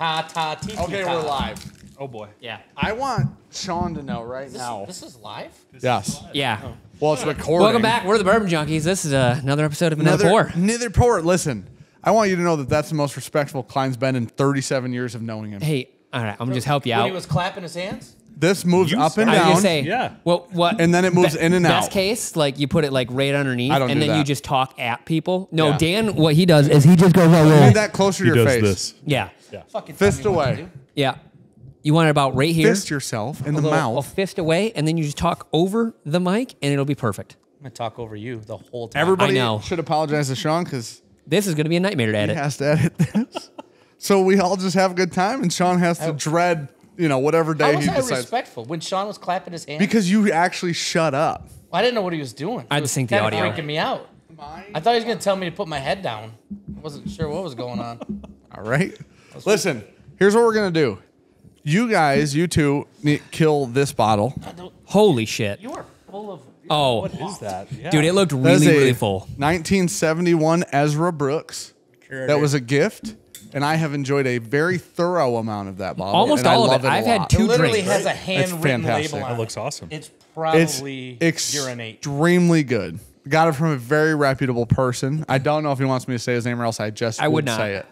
Okay, we're live. Oh boy. Yeah. I want Sean to know right now. This is live? Yes. Yeah. Well, it's recording. Welcome back. We're the Bourbon Junkies. This is another episode of Another Pour. Another pour. Listen, I want you to know that that's the most respectful Kline's been in 37 years of knowing him. Hey, all right, I'm gonna just help you When out. he was clapping his hands? This moves up and I was down. gonna say, Yeah. Well, what? And then it moves in and out. Best case, like you put it like right underneath, I don't and do then you that. just talk at people. No, Yeah. Dan, what he does is he just goes like Move this. that closer to He your does face. this. Yeah, Fucking Fist tell me what to away. do. yeah. You want it about right here, Fist yourself in the a mouth. fist away, and then you just talk over the mic, and it'll be perfect. I'm going to talk over you the whole time. Everybody I know. should apologize to Sean because This is gonna be a nightmare to he edit. has to edit this. So we all just have a good time, and Sean has to dread, whatever How day was he I decides. respectful when Sean was clapping his hands? Because you actually shut up. I didn't know what he was doing. I had It to was sync the kinda audio. freaking me out. I thought he was going to tell me to put my head down. I wasn't sure what was going on. All right. Listen, here's what we're gonna do. You guys, you two, kill this bottle. Holy shit! You are full of... Oh, What is that? Yeah. dude, it looked That is really, a really full. 1971 Ezra Brooks. That was a gift, and I have enjoyed a very thorough amount of that bottle. Almost and I all of love it. a I've had lot. two It literally drinks. has a handwritten fantastic. label on That it. looks awesome. It's It's probably urinate. extremely good. Got it from a very reputable person. I don't know if he wants me to say his name or else I just I would would not. say it.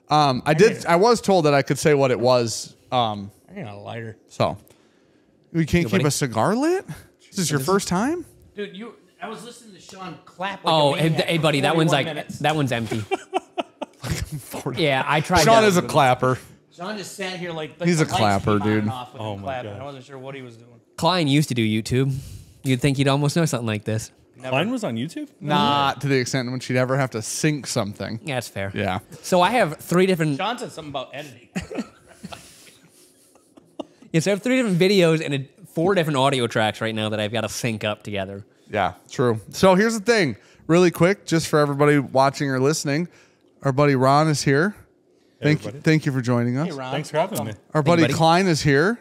I was told that I could say what it was. I got a lighter. So we can't keep buddy. a cigar lit. This is your first time. Dude, I was listening to Sean clap like Oh, a hey, maniac hey, for buddy, that one's 41 like minutes. that one's empty. Yeah, I tried. Sean that. is a clapper. John just sat here like He's the a lights clapper, came on and dude. off with Oh him my clapping. gosh. I wasn't sure what he was doing. Klein used to do YouTube. You'd think he'd almost know something like this. Klein was on YouTube? Not to the extent in which you'd ever have to sync something. Yeah, that's fair. Yeah. So I have three different. John said something about editing. Yes, I have three different videos and four different audio tracks right now that I've got to sync up together. Yeah, true. So here's the thing, really quick, just for everybody watching or listening, our buddy Ron is here. everybody. Thank you for joining us. Hey, Ron. Thanks for having me. Our buddy buddy. Klein is here.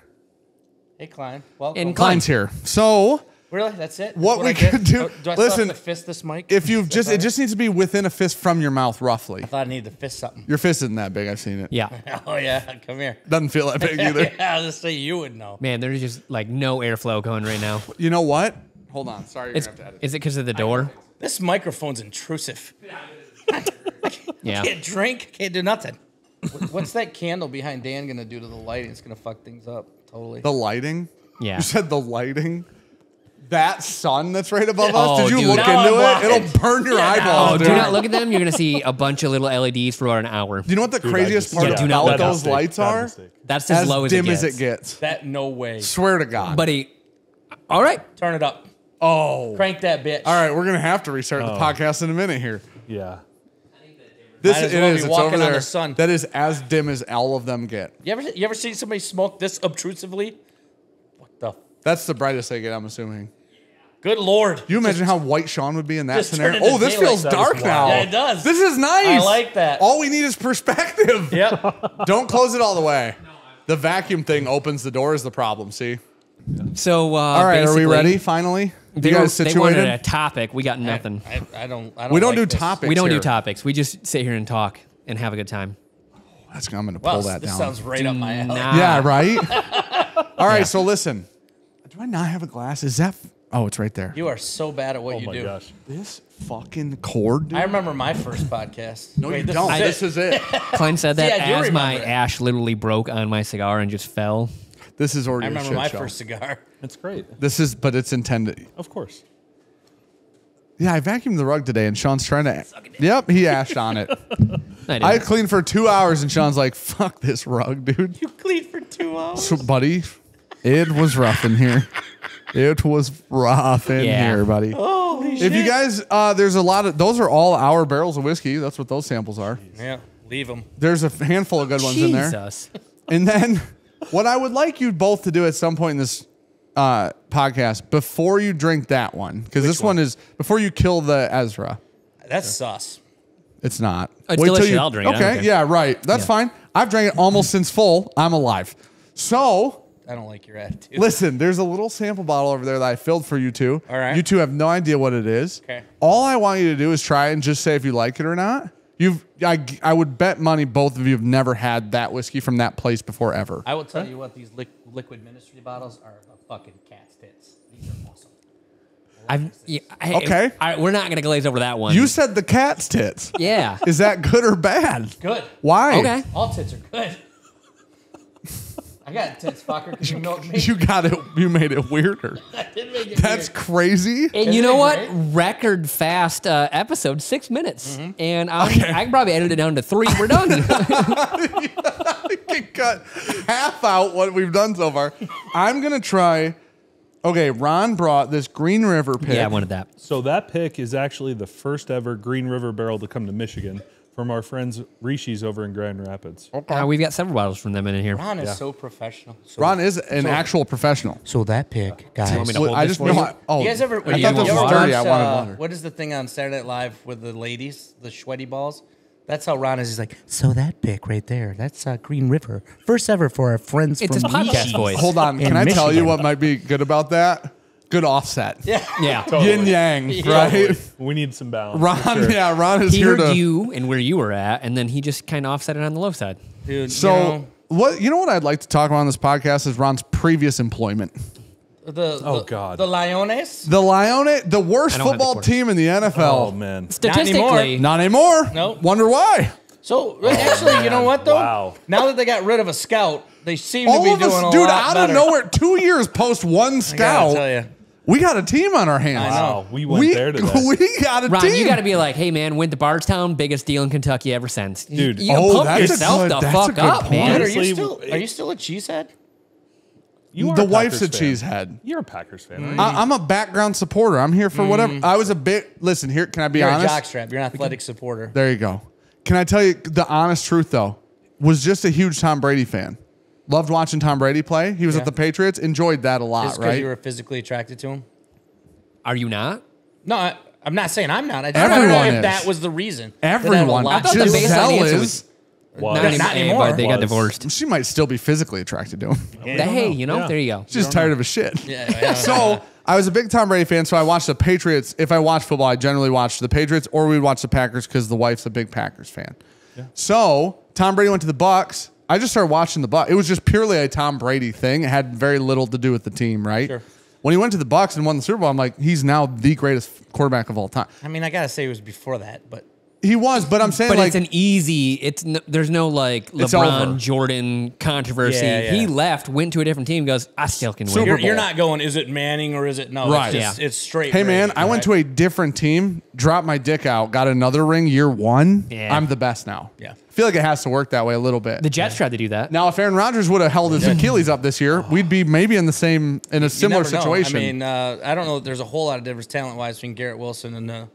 Hey, Klein. Welcome. And Klein's here. So Really? That's it? What That's we I get? could do- Oh, do I listen, still have to fist this mic? if you've Is that it just needs to be within a fist from your mouth, roughly. I thought I needed to fist something. Your fist isn't that big. I've seen it. Yeah. Oh, yeah. Come here. Doesn't feel that big either. Yeah, I was just say you would know. Man, there's just like no airflow going right now. You know what? Hold on. Sorry, you're It's, gonna have to edit. is it because of the door? This microphone's intrusive. Yeah. Can't drink. Can't do nothing. What's that candle behind Dan going to do to the lighting? It's going to fuck things up. Totally. The lighting. Yeah. You said the lighting. That sun that's right above Oh, us. Did you dude. look Now I'm into it? blind. It'll burn your Yeah, eyeballs, Oh, dude. do not look at them. You're gonna see a bunch of little LEDs for about an hour. Do you know what the Dude, craziest I part just- do not about look at those lights Bad are? mistake. That's as low as dim it as gets. it gets. that no way. Swear to God. Buddy, all right. Turn it up. Oh. Crank that bitch. All right, we're gonna have to restart the podcast in a minute here. Yeah. This Might as it well be is. It's walking over on there. the sun. That is as dim as all of them get. You ever see somebody smoke this obtrusively? What the? That's the brightest they get. I'm assuming. Good Lord. You imagine how white Sean would be in that just scenario? turn it Oh, into this daylight. feels That is dark wild. now. Yeah, it does. This is nice. I like that. All we need is perspective. Yep. Don't close it all the way. The vacuum thing opens the door is the problem. See. So All right, are we basically, ready? Finally, They, you were, guys they wanted situated? a topic. We got nothing. I don't We don't like do this. topics. We don't do here. topics. We just sit here and talk and have a good time. I'm going to Well, pull that this down. sounds right up my alley. Nah. Yeah, right? All right, so listen. Do I not have a glass? Is that... Oh, it's right there. You are so bad at what Oh you my do. gosh. This fucking cord, dude. I remember my first podcast. No, Wait, you this don't. Is This is it. Klein said that See, I do as my remember it. ash literally broke on my cigar and just fell. This is already I a remember shit my show. first cigar. It's great. This is... But it's intended... Of course. Yeah, I vacuumed the rug today, and Sean's trying to... Yep, he ashed on it. I did. I cleaned for 2 hours, and Sean's like, fuck this rug, dude. You cleaned for 2 hours. So, buddy, it was rough in here. It was rough in Yeah. here, buddy. Holy shit. If you guys, there's a lot of... Those are all our barrels of whiskey. That's what those samples are. Yeah, leave them. There's a handful of good ones in there. Jesus. And then what I would like you both to do at some point in this podcast, before you drink that one, because this one is before you kill the Ezra. That's sus. It's not. It's Wait till delicious. you- I'll drink it. I don't Okay, care. yeah, right. That's fine. I've drank it almost since full. I'm alive. So I don't like your attitude. listen, there's a little sample bottle over there that I filled for you two. All right. You two have no idea what it is. Okay. All I want you to do is try and just say if you like it or not. I would bet money both of you have never had that whiskey from that place before ever. I will tell you what, these liquid ministry bottles are the fucking cat's tits. These are awesome. Okay. We're not going to glaze over that one. You said the cat's tits. Yeah. Is that good or bad? Good. Why? Okay. All tits are good. I got tits, fucker, because you milked me. You got it. You made it weirder. I didn't make it That's weird. crazy. And you Isn't know it what? great? Record fast episode, 6 minutes. And I can probably edit it down to 3. We're done. I can cut half out what we've done so far. I'm gonna try. Okay, Ron brought this Green River pick. Yeah, I wanted that. So that pick is actually the first ever Green River barrel to come to Michigan from our friends Rishi's over in Grand Rapids. We've got several bottles from them in here. Ron is so professional. So, Ron is an actual professional. So that pick, guys. want me to hold I this just for know. you? Oh, You guys ever? I you thought want this was water? dirty. I wanted water. What is the thing on Saturday Night Live with the ladies, the sweaty balls? That's how Ron is. He's like, so that pick right there, that's Green River. First ever for our friends It's his from podcast Rishi's. voice. Hold on. In Can I tell you Michigan. what might be good about that? Good offset. Yeah. Yeah. Yin yang, right? We need some balance. Ron, for sure. yeah, Ron is He here heard to. you and where you were at, and then he just kind of offset it on the low side. Dude, So what? You know what I'd like to talk about on this podcast is Ron's previous employment. God. The Liones? The Lions, the worst I don't have the football quarter. team in the NFL. Oh man. Statistically, Not anymore. Nope. Wonder why. So actually, you know what though? Wow. Now that they got rid of a scout, they seem to All be of doing us, a dude, lot out better. of nowhere, 2 years post one I gotta scout, tell you. we got a team on our hands. I know. Wow. We went there today. We got a Ron, team. you got to be like, hey man, went to Bardstown, biggest deal in Kentucky ever since. Dude. you pump that's a yourself good- the that's a fuck good up, point. man. Dude, Honestly, are you still a cheesehead? You are The a wife's a Packers fan. cheesehead. You're a Packers fan, right? I'm a background supporter. I'm here for whatever. I was a bit. Listen, here. Can I be You're honest? a jockstrap. You're an athletic supporter. There you go. Can I tell you the honest truth though? Was just a huge Tom Brady fan. Loved watching Tom Brady play. He was Yeah. at the Patriots. Enjoyed that a lot, Just because right? you were physically attracted to him? Are you not? No, I'm not saying I'm not. I just don't know Everyone if is. that was the reason. Did that have a Everyone. lot I thought to the do with it? baseline Giselle answer is. was Was. not Not anymore, anymore. but they got Was. divorced. She might still be physically attracted to him. Hey, you know, Yeah. there you go. She's just tired of his shit. Yeah. So I was a big Tom Brady fan, so I watched the Patriots. If I watch football, I generally watch the Patriots, or we'd watch the Packers because the wife's a big Packers fan. So Tom Brady went to the Bucks. I just started watching the Bucks. It was just purely a Tom Brady thing. It had very little to do with the team, right? Sure. When he went to the Bucks and won the Super Bowl, I'm like, he's now the greatest quarterback of all time. I mean, I gotta say it was before that, but He was, but I'm saying But like it's an easy. There's no like It's over. LeBron Jordan controversy. Yeah, yeah. He left, went to a different team, goes, I still can win. Super you're Bowl. not going. Is it Manning or is it no? Right. It's, just, it's straight. hey man, Brady, I went to a different team, dropped my dick out, got another ring year one. Yeah. I'm the best now. Yeah. I feel like it has to work that way a little bit. The Jets tried to do that. Now, if Aaron Rodgers would have held his Achilles up this year, we'd be maybe in a You similar never know. situation. I mean, I don't know. There's a whole lot of difference talent wise between Garrett Wilson and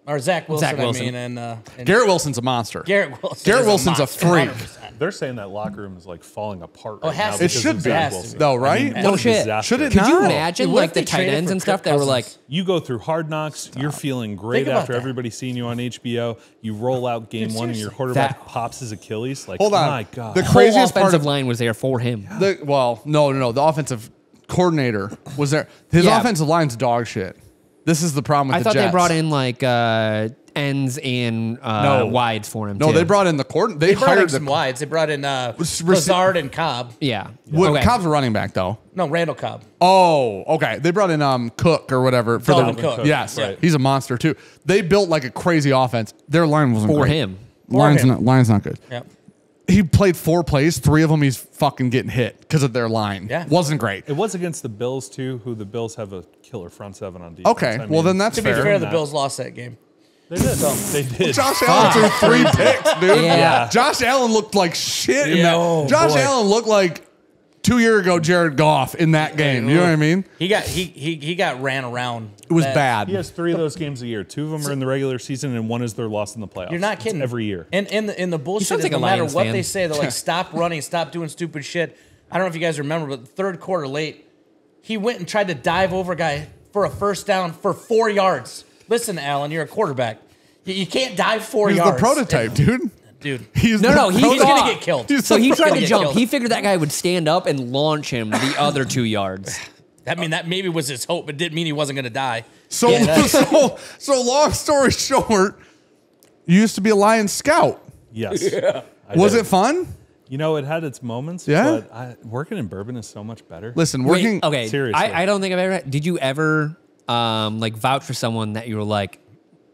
or Zach Wilson. Zach Wilson. I mean, and Garrett Wilson's a monster. Garrett Wilson. Garrett is Wilson's a monster, freak. 100%. They're saying that locker room is like falling apart. Oh, it right has now to. It because of should be, Zach Has to Wilson. though, right? I mean, No what a shit. disaster. Should it Could you No. imagine What like if the they tight traded ends for and stuff Kirk that were like, Cousins? You go through Hard Knocks. You're feeling great Think about after that. everybody's seeing you on HBO. You roll out game Dude, one and your seriously. quarterback That- pops his Achilles. Like, Hold on. my God. The whole craziest part offensive of line was there for him. no. The offensive coordinator was there. His Yeah. offensive line's dog shit. This is the problem with I the thought Jets. they brought in like ends and wides for him. No, too. they brought in the coordinator. They They brought in hired some the. wides. They brought in Lazard and Cobb. Yeah. Well, Okay. Cobb's a running back though. No, Randall Cobb. Oh, okay. They brought in Cook or whatever for Dalvin the Cook. Yes, Right. he's a monster too. They built like a crazy offense. Their line wasn't For great. him. Line's him. line's not good. Yep. He played 4 plays. 3 of them he's fucking getting hit because of their line. Yeah. Wasn't great. It was against the Bills, too, who the Bills have a killer front seven on defense. Okay, I well mean, then that's To be fair. fair, the that. Bills lost that game. They did. They did. Josh Allen threw 3 picks, dude. Yeah. Josh Allen looked like shit in Yeah. that. Oh, Josh boy. Allen looked like 2 years ago Jared Goff in that game. You know what I mean? He got ran around. It was That- bad. He has 3 of those games a year. 2 of them are in the regular season, and 1 is their loss in the playoffs. You're not It's kidding. every year. And the bullshit sounds is like no a matter Lions what fan. they say, they're like, stop running, stop doing stupid shit. I don't know if you guys remember, but the third quarter late, he went and tried to dive over a guy for a first down for 4 yards. Listen, Allen, you're a quarterback. You can't dive 4 He's yards. the prototype, dude. Dude. He's No, the he's He's prototype. going to get killed. He's So he the tried gonna to get jump. killed. He figured that guy would stand up and launch him the other 2 yards. I mean, that maybe was his hope, but didn't mean he wasn't going to die. So, Yeah, so long story short, You used to be a Lions scout. Yes. Was it fun? You know, it had its moments. Yeah? But working in bourbon is so much better. Listen, Wait, working. okay. Seriously. I don't think I've ever. Did you ever like vouch for someone that you were like,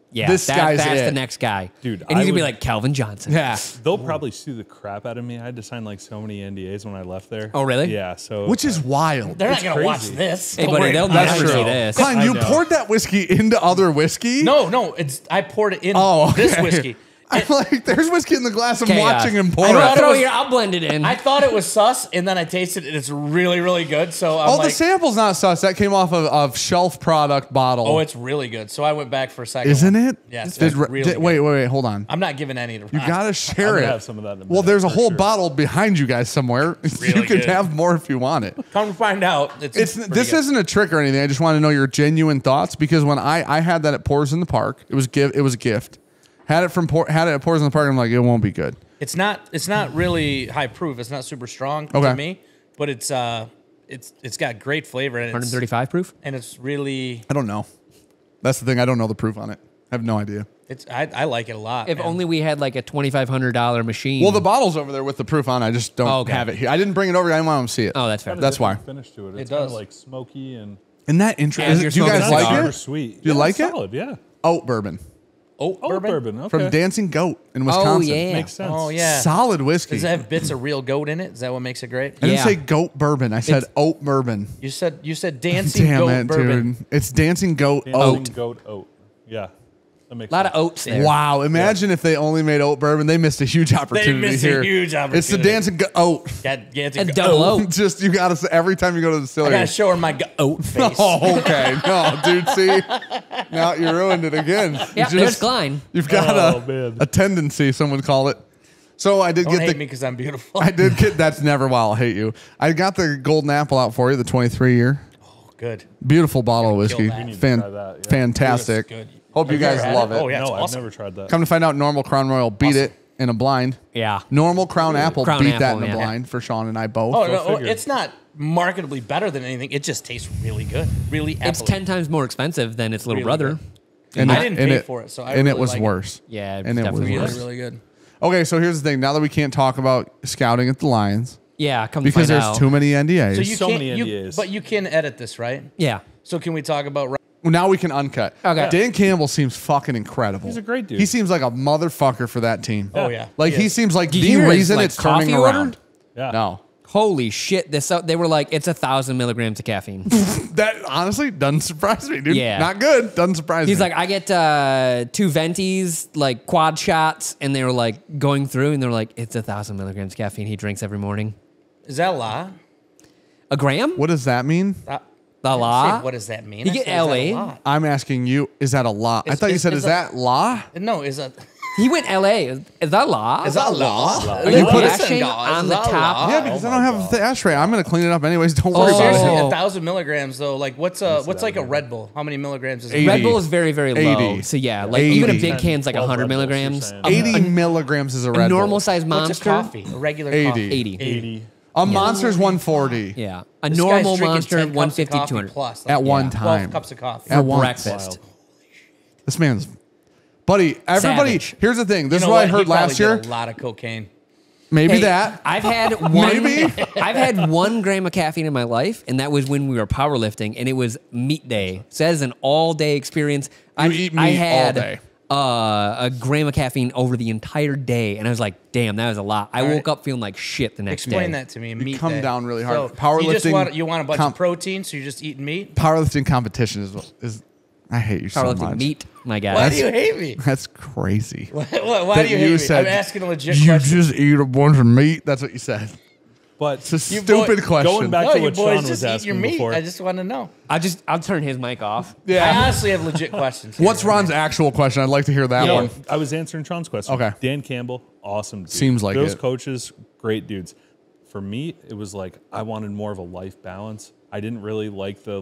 yeah, This guy's that's it. the next guy, Dude, And I he's gonna be would- like Calvin Johnson. Yeah. They'll probably sue the crap out of me. I had to sign like so many NDAs when I left there. Oh, really? Yeah. So Which is wild. They're not It's going to watch crazy. this. Hey, Don't buddy, worry they'll about it. never That's see true. this. Klein, I you know. poured that whiskey into other whiskey? No, I poured it in Oh, this okay. whiskey. I'm like, there's whiskey in the glass. I'm Okay, watching him pour I it. know. I'll it throw was- here. I'll blend it in. I thought it was sus, and then I tasted it, and it's really, really good. So I'm Oh, like, the sample's not sus. That came off of shelf product bottle. oh, it's really good. So I went back for a second. Isn't one. it? Yes. Did- it's really good. wait, hold on. I'm not giving any to Ron. You gotta I'm share gonna it. have some of that in a Well, minute, there's a for whole sure. bottle behind you guys somewhere. you really can good. have more if you want it. Come to find out, it's pretty This good. isn't a trick or anything. I just want to know your genuine thoughts because when I had that at Pours in the Park, it was a gift. Had it at Pours in the Park. I'm like, it won't be good. It's not really high proof. It's not super strong Okay. to me, but it's got great flavor and 135 proof. and it's really I don't know. That's the thing. I don't know the proof on it. I have no idea. I like it a lot. If man. only we had like a $2,500 machine. Well, the bottle's over there with the proof on. I just don't Oh, okay. have it here. I didn't bring it over. I didn't want them to see it. Oh, that's fair. That's why. Finish to it. It's It kind does. of like smoky and Isn't that interesting? As you're Do you guys smoking a like cigar. it? sweet. Do you like it? Solid, yeah. Oat bourbon oat Oh, bourbon. bourbon. Okay. from Dancing Goat in Wisconsin. yeah. Makes sense. Oh yeah. Solid whiskey. Does it have bits of real goat in it? Is that what makes it great? I didn't Yeah. say goat bourbon. I said It's- oat bourbon. You said dancing Damn goat it, bourbon. dude. It's Dancing Goat Dancing Oat. goat oat. Yeah. That makes A lot sense. of oats there. Wow. Imagine if they only made oat bourbon. They missed a huge opportunity missed a here. huge It's the opportunity. Dancing Goat Oat. Dancing And goat. double oat. Just, you got to, every time you go to the I distillery. gotta show her my oat face. Oh, okay. No, dude, see? Now you ruined it again. Yeah, You there's Klein. You've got Oh, man. a tendency, someone call it. So I did Don't get hate the me because I'm beautiful. I did get that's never why I'll hate you. I got the golden apple out for you, the 23 year. Good. Beautiful bottle of whiskey. that. We need to try that, yeah. Fantastic. Good. Hope you Have guys ever had love it. Oh yeah, No, it's I've awesome. never tried that. Come to find out, Normal Crown Royal beat it in a blind. Yeah. Normal Crown Apple Crown beat that Apple, in a yeah. blind for Sean and I both. Oh no, figure. it's not marketably better than anything. It just tastes really good. Really, It's appley. 10 times more expensive than its little Really brother. good. And I didn't pay for it, so I and it really was like it. worse. Yeah, And it was definitely worse. Really, really good. Okay, so here's the thing. Now that we can't talk about scouting at the Lions Yeah, come because to find there's out. too many NDAs. So you so can't, many NDAs. but you can edit this, right? Yeah. So can we talk about? Now we can uncut. Okay. Dan Campbell seems fucking incredible. He's a great dude. He seems like a motherfucker for that team. Oh yeah, Like he is. seems like Did you the hear his, reason like, it's turning coffee order? around. Yeah. No. Holy shit! They were like, it's 1,000 milligrams of caffeine. That honestly doesn't surprise me, dude. Yeah. Not good. Doesn't surprise He's me. like, I get 2 ventis, like quad shots, and they were like going through, and they're like, it's 1,000 milligrams of caffeine he drinks every morning. Is that a lot? A gram? What does that mean? The law? What does that mean? You I get said, is that a LA? lot? I'm asking you, is that a law? I It's- thought you it's- said, it's is a- that law? No, is that? He went LA. Is that law? Is that law? Are you put it- flashing on the top? Yeah, because I don't have the ashtray. I'm going to clean it up anyways. Don't worry Oh. about Seriously, it. 1,000 milligrams though. Like what's like a Red Bull? How many milligrams is it? 80. Red Bull is very, very low. 80. So yeah, like 80. even a big can's like 12 100 Red Bulls, you're milligrams. saying. 80 milligrams is a Red A normal Bull. size What's monster. a coffee? A regular 80. coffee. 80. 80. A Monster's 140 Yeah. A This normal guy's drinking monster 10 cups of 150, coffee 200. plus. at one 12 time. cups of coffee. At once. Breakfast. This man's... Buddy, everybody... Savage. Here's the thing. This You is know what I He heard probably last year. did a lot of cocaine. Maybe Hey, that. I've had one. Maybe. I've had 1 gram of caffeine in my life, and that was when we were powerlifting, and it was meat day. So that is an all-day experience. I eat meat I had all day. A gram of caffeine over the entire day, and I was like, "Damn, that was a lot." I All woke right. up feeling like shit the next day. Explain that to me. Meat come day. down really hard. So Powerlifting You want a bunch comp- of protein, so you're just eating meat. Powerlifting competition is... I hate you so Powerlifting much. meat, my guy. Why do you hate me? That's crazy. Why That do you hate me? said, I'm asking a legit you question. just eat a bunch of meat. That's what you said. But It's a You stupid boy- question. going back No, to you what Sean boys was just eat your asking meat. before. I just want to know. I'll turn his mic off. I honestly have legit questions. What's Ron's actual question? I'd like to hear that You know, one. I was answering Sean's question. Okay. Dan Campbell, awesome dude. Seems like Those it. coaches, great dudes. For me, it was like I wanted more of a life balance. I didn't really like the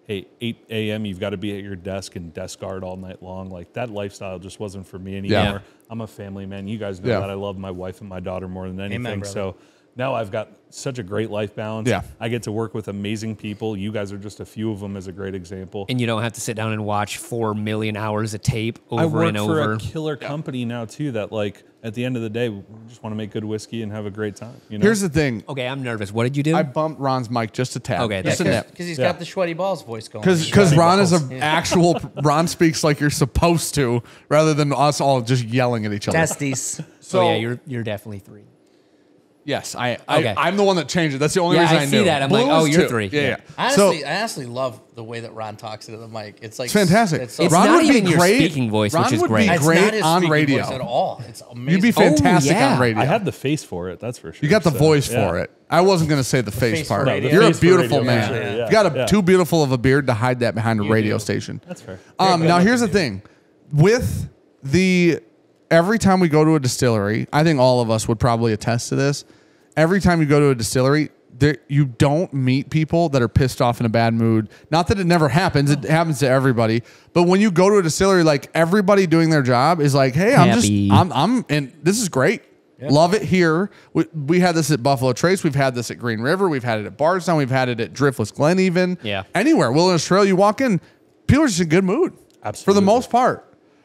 hey, 8 a.m. you've got to be at your desk and desk guard all night long. Like that lifestyle just wasn't for me anymore. Yeah. I'm a family man. You guys know Yeah. that I love my wife and my daughter more than anything. brother. So now I've got such a great life balance. Yeah. I get to work with amazing people. You guys are just a few of them as a great example. And you don't have to sit down and watch 4 million hours of tape I over work and for over. a killer company now too that like at the end of the day, we just want to make good whiskey and have a great time. You know? Here's the thing. Okay, I'm nervous. What did you do? I bumped Ron's mic just a tad. Okay, just a that's nip. Because he's Yeah. got the sweaty balls voice going. Because Ron is an actual. Ron speaks like you're supposed to, rather than us all just yelling at each other. testes. So oh yeah, you're definitely 3. yes, Okay. I'm the one that changed it. That's the only Yeah, reason I I see knew. that. I'm Blue like, oh, is you're 2. 3. Yeah. I So honestly love the way that Ron talks into the mic. It's like it's fantastic. It's so It's Ron not would be even your great. speaking voice, Ron which is would great. Be It's great not his on speaking radio. voice at all. It's amazing. You'd be fantastic yeah. on radio. I have the face for it, that's for sure. You got the So, voice yeah. for it. I wasn't going to say the face face for part. radio. You're a Face for beautiful radio, man. for sure, yeah. You got Yeah. too beautiful of a beard to hide that behind a radio station. That's fair. Now here's the thing. With every time we go to a distillery, I think all of us would probably attest to this. Every time you go to a distillery, you don't meet people that are pissed off in a bad mood. Not that it never happens. It happens to everybody. But when you go to a distillery, like everybody doing their job is like, hey, Happy. and this is great. Love it here. We had this at Buffalo Trace. We've had this at Green River. We've had it at Bardstown. We've had it at Driftless Glen even. Yeah. Anywhere. Wilderness Trail, you walk in, people are just in good mood. For the Absolutely. most part.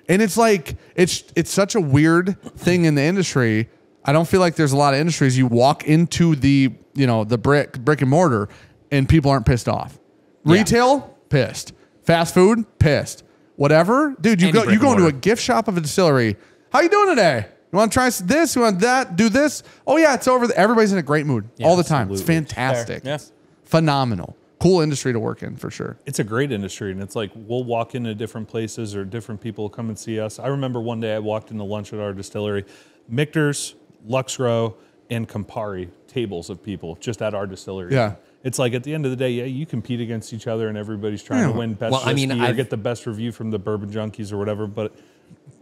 And it's like, it's such a weird thing in the industry. I don't feel like there's a lot of industries you walk into the brick and mortar and people aren't pissed off. Yeah. Retail, pissed. Fast food, pissed. Whatever. Dude, you Any go brick and into a mortar. gift shop of a distillery. How you doing today? You want to try this? You want that? Do this? Oh yeah, it's over. Everybody's in a great mood all the time. It's absolutely. fantastic. Fair. Yeah. Phenomenal. Cool industry to work in for sure. It's a great industry, and it's like we'll walk into different places or different people will come and see us. I remember one day I walked into lunch at our distillery, Michter's, Luxro, and Campari tables of people just at our distillery. Yeah. It's like at the end of the day, yeah, you compete against each other and everybody's trying to win best Well, I whiskey mean, or I've- get the best review from the Bourbon Junkies or whatever, but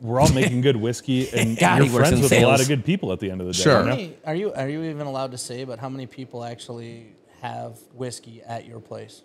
we're all making good whiskey and God, you're he works friends in with a lot sales. of good people at the end of the day. Sure. You know? Are you even allowed to say about how many people actually have whiskey at your place?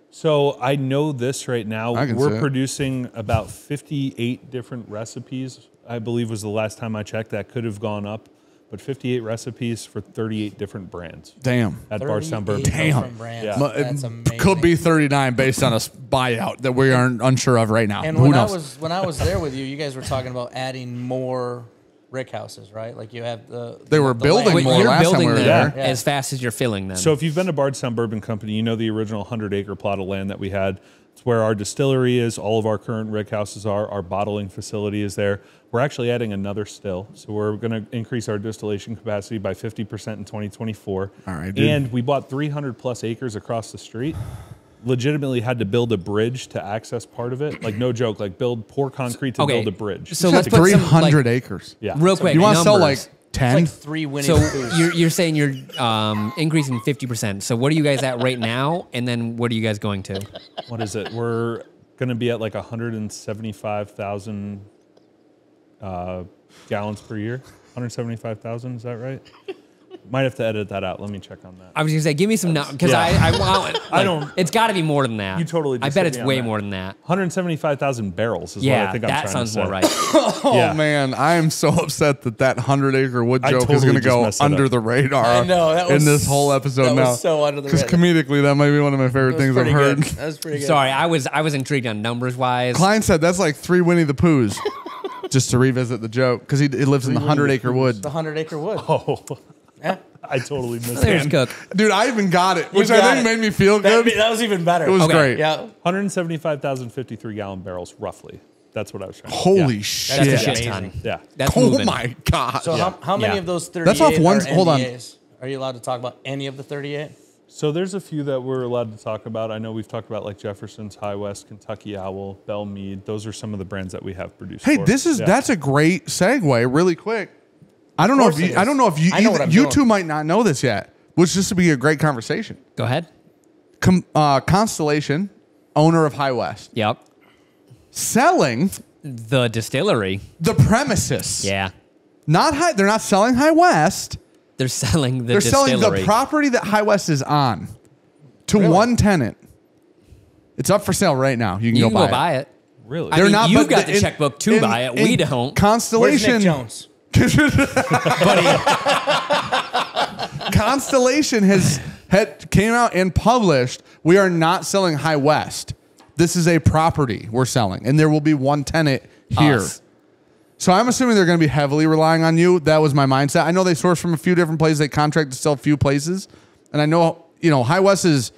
So I know this right now. I can say We're it. producing about 58 different recipes. I believe was the last time I checked. That could have gone up, but 58 recipes for 38 different brands Damn. at Bardstown 38 Bourbon. Damn. different brands. Yeah. That's amazing. Could be 39 based on a buyout that we aren't unsure of right now. And Who when knows? I was there with you, you guys were talking about adding more rick houses, right? Like you have They were the building land. more You're last time building we were them there. as fast as you're filling them. So if you've been to Bardstown Bourbon Company, you know the original 100-acre plot of land that we had. It's where our distillery is. All of our current rick houses are. Our bottling facility is there. We're actually adding another still. So we're going to increase our distillation capacity by 50% in 2024. All right, dude. And we bought 300 plus acres across the street. Legitimately had to build a bridge to access part of it. Like no joke, like pour concrete to Okay, build a bridge. so You let's got put some, 300 like, acres. Yeah. real quick. You want to sell like numbers. 10? It's like 3 Winnie So the Poohs. you're saying you're increasing 50%. So what are you guys at right now? And then what are you guys going to? What is it? We're going to be at like 175,000 gallons per year. 175,000, is that right? Might have to edit that out. Let me check on that. I was gonna say, give me some because Yeah. I want. I don't- It's got to be more than that. You totally I just bet hit it's me on way that. more than that. 175,000 barrels is what I Yeah, think I'm that trying sounds to say. more right. Oh Yeah. man, I am so upset that 100-acre wood I joke is totally going to just go messed it under up. the radar. I know, that was- in this whole episode that now. was so under the Because radar. comedically, that might be one of my favorite things I've heard. That was pretty good. Sorry, I was intrigued on numbers wise. Klein said that's like 3 Winnie the Poohs. Just to revisit the joke, because he lives in the 100-acre wood. The 100-acre wood. Oh, Yeah. I totally missed There's it. Cook. Dude, I even got it, which I got think it. made me feel That, good. that was even better. It was Okay. great. Yeah. 175,053 gallon barrels, roughly. That's what I was trying to Holy yeah. shit. That's a Yeah. shit Amazing. ton. Yeah. That's Oh moving. my god. So how many Yeah. of those 38 That's off one- are hold on. NDAs? Are you allowed to talk about any of the 38? So there's a few that we're allowed to talk about. I know we've talked about like Jefferson's, High West, Kentucky Owl, Bell Mead. Those are some of the brands that we have produced. Hey, for. Yeah. that's a great segue. Really quick. I don't know course if it you, is. I don't know if you I know what I'm you doing. two might not know this yet, which this would be a great conversation. Go ahead. Constellation, owner of High West, Yep. selling The distillery. the premises. Yeah. Not high. They're not selling High West. They're selling the They're distillery. selling the property that High West is on to one tenant. It's up for sale right now. You can You go can buy go buy it. Really? I mean, you've but got the checkbook to buy it. We don't. Where's Constellation. Nick Jones? Constellation came out and published, we are not selling High West. This is a property we're selling, and there will be one tenant here. Us. So I'm assuming they're going to be heavily relying on you. That was my mindset. I know they source from a few different places. They contract to sell a few places. And I know, High West is,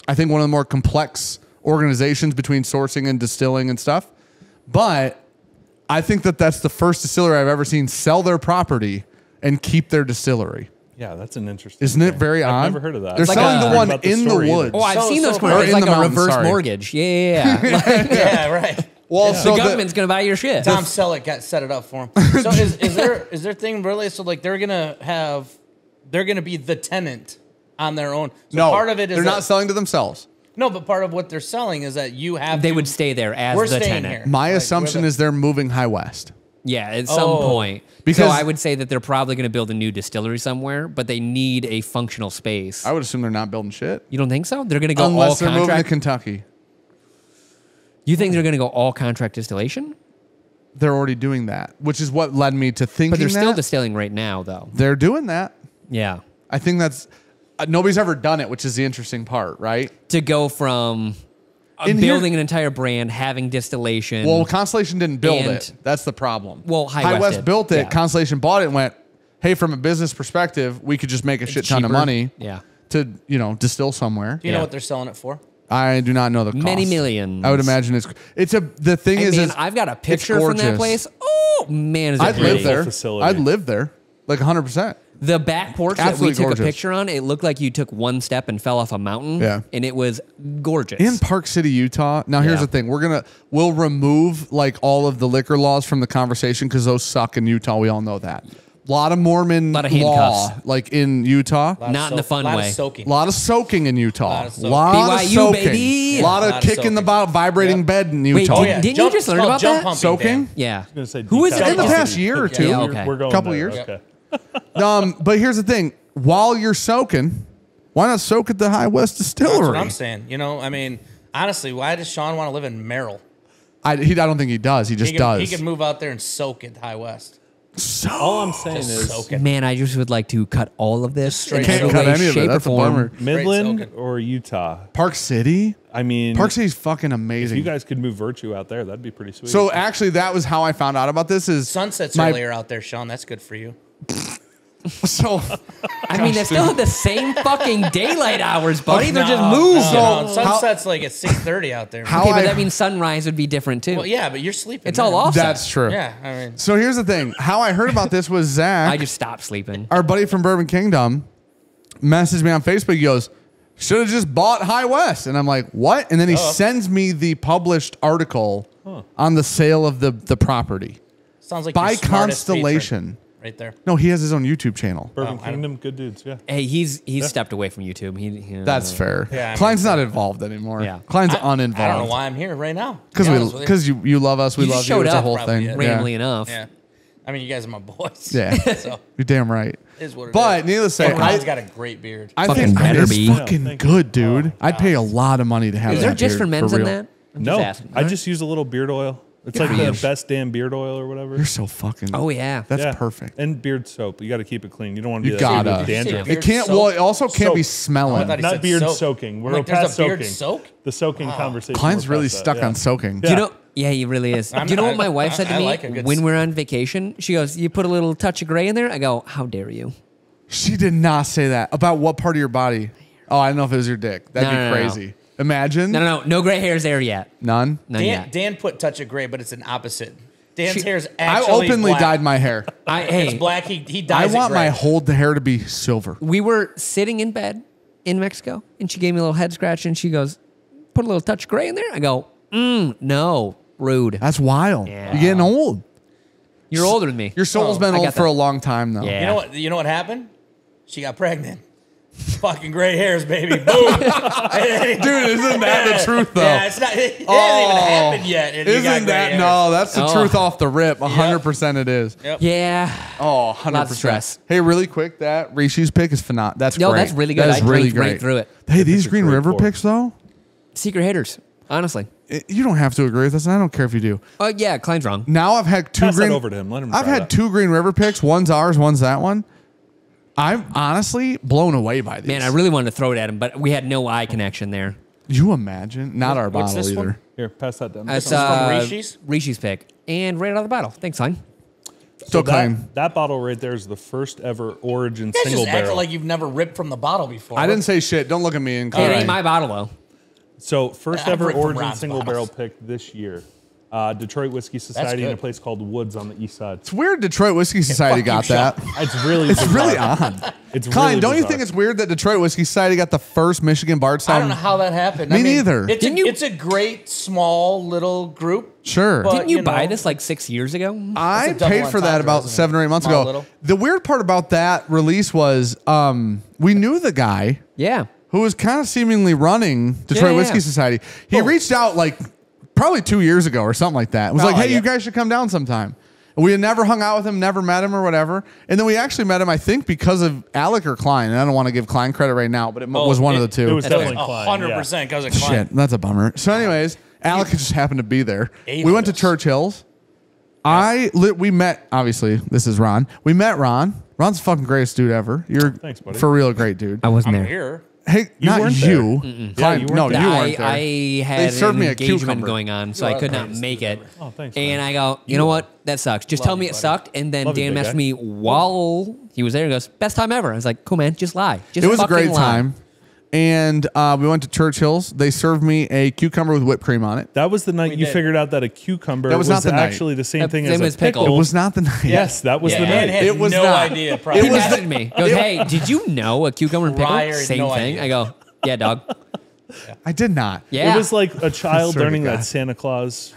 I think, one of the more complex organizations between sourcing and distilling and stuff. But I think that's the first distillery I've ever seen sell their property and keep their distillery. Yeah, that's an interesting. Isn't it very odd? I've never heard of that. They're Like selling the one about the in the story woods. Oh, I've seen those Or commercials. in Like the a mountains, reverse sorry. mortgage. Yeah. Yeah, right. Well, The so government's going to buy your shit. Tom Selleck got set it up for him. So is there thing really? So like they're gonna be the tenant on their own. So no, part of it is they're that, not selling to themselves. No, but part of what they're selling is that you have. They to, would stay there as we're the staying tenant. here. My Like, assumption we're is they're moving High West. Yeah, at some Oh. point. Because- so I would say that they're probably going to build a new distillery somewhere, but they need a functional space. I would assume they're not building shit. You don't think so? They're going to go all Unless they're moving to contract. Kentucky. You think they're going to go all contract distillation? They're already doing that, which is what led me to thinking But they're still that. distilling right now, though. They're doing that. Yeah. I think that's nobody's ever done it, which is the interesting part, right? To go from In here- building an entire brand, having distillation. Well, Constellation didn't build And- it. That's the problem. Well, High West did. built it. Yeah. Constellation bought it and went, "Hey, from a business perspective, we could just make a shit ton of cheaper. money Yeah. to distill somewhere." Do you know Yeah. what they're selling it for? I do not know the cost. Many millions. I would imagine the thing Hey, is, man, is I've got a it's picture from that gorgeous. place. Oh, man, is it I'd pretty. live there. Facility. I'd live there, like 100%. The back porch that we Absolutely took gorgeous. a picture on, it looked like you took one step and fell off a mountain. Yeah. And it was gorgeous. In Park City, Utah. Now, here's Yeah. the thing: we'll remove like all of the liquor laws from the conversation because those suck in Utah. We all know that. A lot of Mormon Lot of law, handcuffs. like in Utah. Not in the fun lot way. Of soaking. A lot of soaking in Utah. Lot of soaking. Lot of BYU, soaking. baby. A lot of Lot of kicking the soaking. bout, vibrating bed in Wait, Utah. Oh Didn't- yeah, didn't you just it's learn called about jump that? pumping, Soaking? Dan. Yeah. I was gonna say Who is it? in the decaf past city. year or two. Yeah, okay. We're going Couple there. years. Okay. But here's the thing: while you're soaking, why not soak at the High West Distillery? That's what I'm saying. I mean, honestly, why does Sean want to live in Merrill? I don't think he does. He just does. He could move out there and soak at High West. All I'm saying Just is soak it. Man, I just would like to cut all of this. straight in Can't every cut way, any of it. shape, or That's a form. bummer. Midland soaking. or Utah. Park City. I mean, Park City's fucking if amazing. you guys could move Virtue out there, that'd be pretty sweet. So actually, that was how I found out about this. Is Sunsets my- earlier out there, Sean. That's good for you. So I mean, they still have the same fucking daylight hours, buddy. They're just No, moved. no, So, Sunset's like at 6:30 out there. How Okay, but I- that means sunrise would be different too. Well, yeah, but you're sleeping. It's all man. offset. that's true. Yeah, I mean, So here's the thing: how I heard about this was Zach, I just stopped sleeping. our buddy from Bourbon Kingdom, messaged me on Facebook. He goes, "Should have just bought High West," and I'm like, "What?" And then he sends me the published article on the sale of the property sounds like by your smartest patron Constellation. right there. No, he has his own YouTube channel. Bourbon Oh, I don't- Kingdom, good dudes. Yeah. Hey, he's stepped away from YouTube. That's fair. Yeah, I mean, Klein's not involved anymore. Yeah. Klein's I don't know uninvolved. why I'm here right now. to be honest with you. Because you love us, we You love just you. showed It's a up whole probably, thing. yeah. randomly enough. Yeah, I mean, you guys are my boys. Yeah. so You're damn right. it is what it But is. needless to say, And Ron's got a great beard. I Fucking think better it's be. fucking Thank you. good, dude. I'd pay a lot of money to have Is that there just beard, for men's in real. that? I'm No, just asking. I just use a little beard oil. It's Good like for the you. best damn beard oil or whatever. You're so fucking. Oh yeah. That's Yeah. perfect. And beard soap. You got to keep it clean. You don't want to You be that gotta. with dandruff. Beard It can't. soap? Well, it also can't be Soap. smelling. I thought he Not said beard soak. soaking. We're Like, there's past a beard soaking. soak? The soaking conversation. Klein's we're really past that, stuck yeah. on soaking. Do you know? Yeah, he really is. I'm Do you know not- what my wife said to I me like a good when we're on vacation? She goes, "You put a little touch of gray in there." I go, "How dare you?" She did not say that about what part of your body. Oh, I don't know if it was your dick. That'd No, be no, no, crazy. Imagine No gray hairs there yet. none. None yet. Dan put touch of gray, but it's an opposite. Dan's She- hair is I actually openly black. dyed my hair. It's Hey, black. He I dyes want it gray. my whole hair to be silver. we were sitting in bed in Mexico, and she gave me a little head scratch, and she goes, "Put a little touch of gray in there." I go, "No, rude. That's wild. Yeah. You're getting old. You're older than me." Your soul's Oh, been I old got for that. a long time, though. Yeah. You know what happened? She got pregnant. Fucking gray hairs, baby. Boom. Dude, isn't that the truth, though? Yeah, it hasn't even happened yet. and you got Isn't gray that hairs. no? That's the Oh. truth off the rip. 100% it is. Yep. Yeah. Oh, 100%. Lots of stress. Hey, really quick, that Rishi's pick is phenomenal. That's No, great. that's really good. That is I really drank right great. through it. Hey, these It's a Green great River pour. picks, though, Secret haters, honestly. you don't have to agree with us, and I don't care if you do. Oh yeah, Klein's wrong. Now I've had two Pass that Green. over to him. Let him I've try had that. two Green River picks. One's ours, one's that one. I'm honestly blown away by these. Man, I really wanted to throw it at him, but we had no eye connection there. You imagine? Not our What's bottle this either. one? Here, pass that down. That's from Rishi's? Rishi's pick. And right out of the bottle. Thanks, hon. Still clean. that bottle right there is the first ever Origin You guys single just acting barrel. like you've never ripped from the bottle before. I didn't say shit. Don't look at me and It cry. ain't my bottle, though. So first I've ever ripped from Origin Ron's single bottles. barrel pick this year. Detroit Whiskey Society in a good. place called Woods on the east side. It's weird Detroit Whiskey Society got fuck you, that. It's really It's really bizarre. odd. It's Klein, really don't you bizarre. think it's weird that Detroit Whiskey Society got the first Michigan Bardstown? I don't know how that happened. Me neither. It's a great small little group. Sure. But, Didn't you you buy know, this like 6 years ago? I It's a double paid for that entendre, about isn't it? 7 or 8 months Small ago. little. The weird part about that release was we knew the guy Yeah. who was kind of seemingly running Detroit Yeah. Whiskey Society. He reached out like probably 2 years ago or something like that. It was like, Oh, hey, yeah. you guys should come down sometime. And we had never hung out with him, never met him or whatever. And then we actually met him, I think, because of Alec or Klein. And I don't want to give Klein credit right now, but it was one of the two. It was That's definitely Klein. 100% because of Klein. Shit, that's a bummer. So, anyways, Alec just happened to be there. Ate We went to this. Churchill's. We met, obviously, this is Ron. We met Ron. Ron's the fucking greatest dude ever. You're Thanks, buddy. for real a great dude. I wasn't I'm there. here. Hey, not weren't you. there. Klein, Yeah, you weren't no, there. you weren't there. I had They served an me a engagement cucumber. going on, so You I are could the not greatest make dude it. ever. Oh, thanks, And man. I go, you know what? That sucks. Just tell Love me you, it buddy. sucked. And then Love you, Dan big messaged guy. me while he was there. He goes, best time ever. I was like, cool, man. Just lie. Just It was a fucking great lie. time. And we went to Churchill's. They served me a cucumber with whipped cream on it. That was the night you did. figured out that a cucumber That was not the night. actually the same That thing same as as a pickle. pickle. It was not the night. Yes, that was the Dan night. had It was no not. idea. He Probably. It was messaged me. Goes, hey, did you know a cucumber and pickle? Ryer, Same no thing. idea. I go, yeah, dog. I did not. Yeah. It was like a child Swear to learning God. that Santa Claus,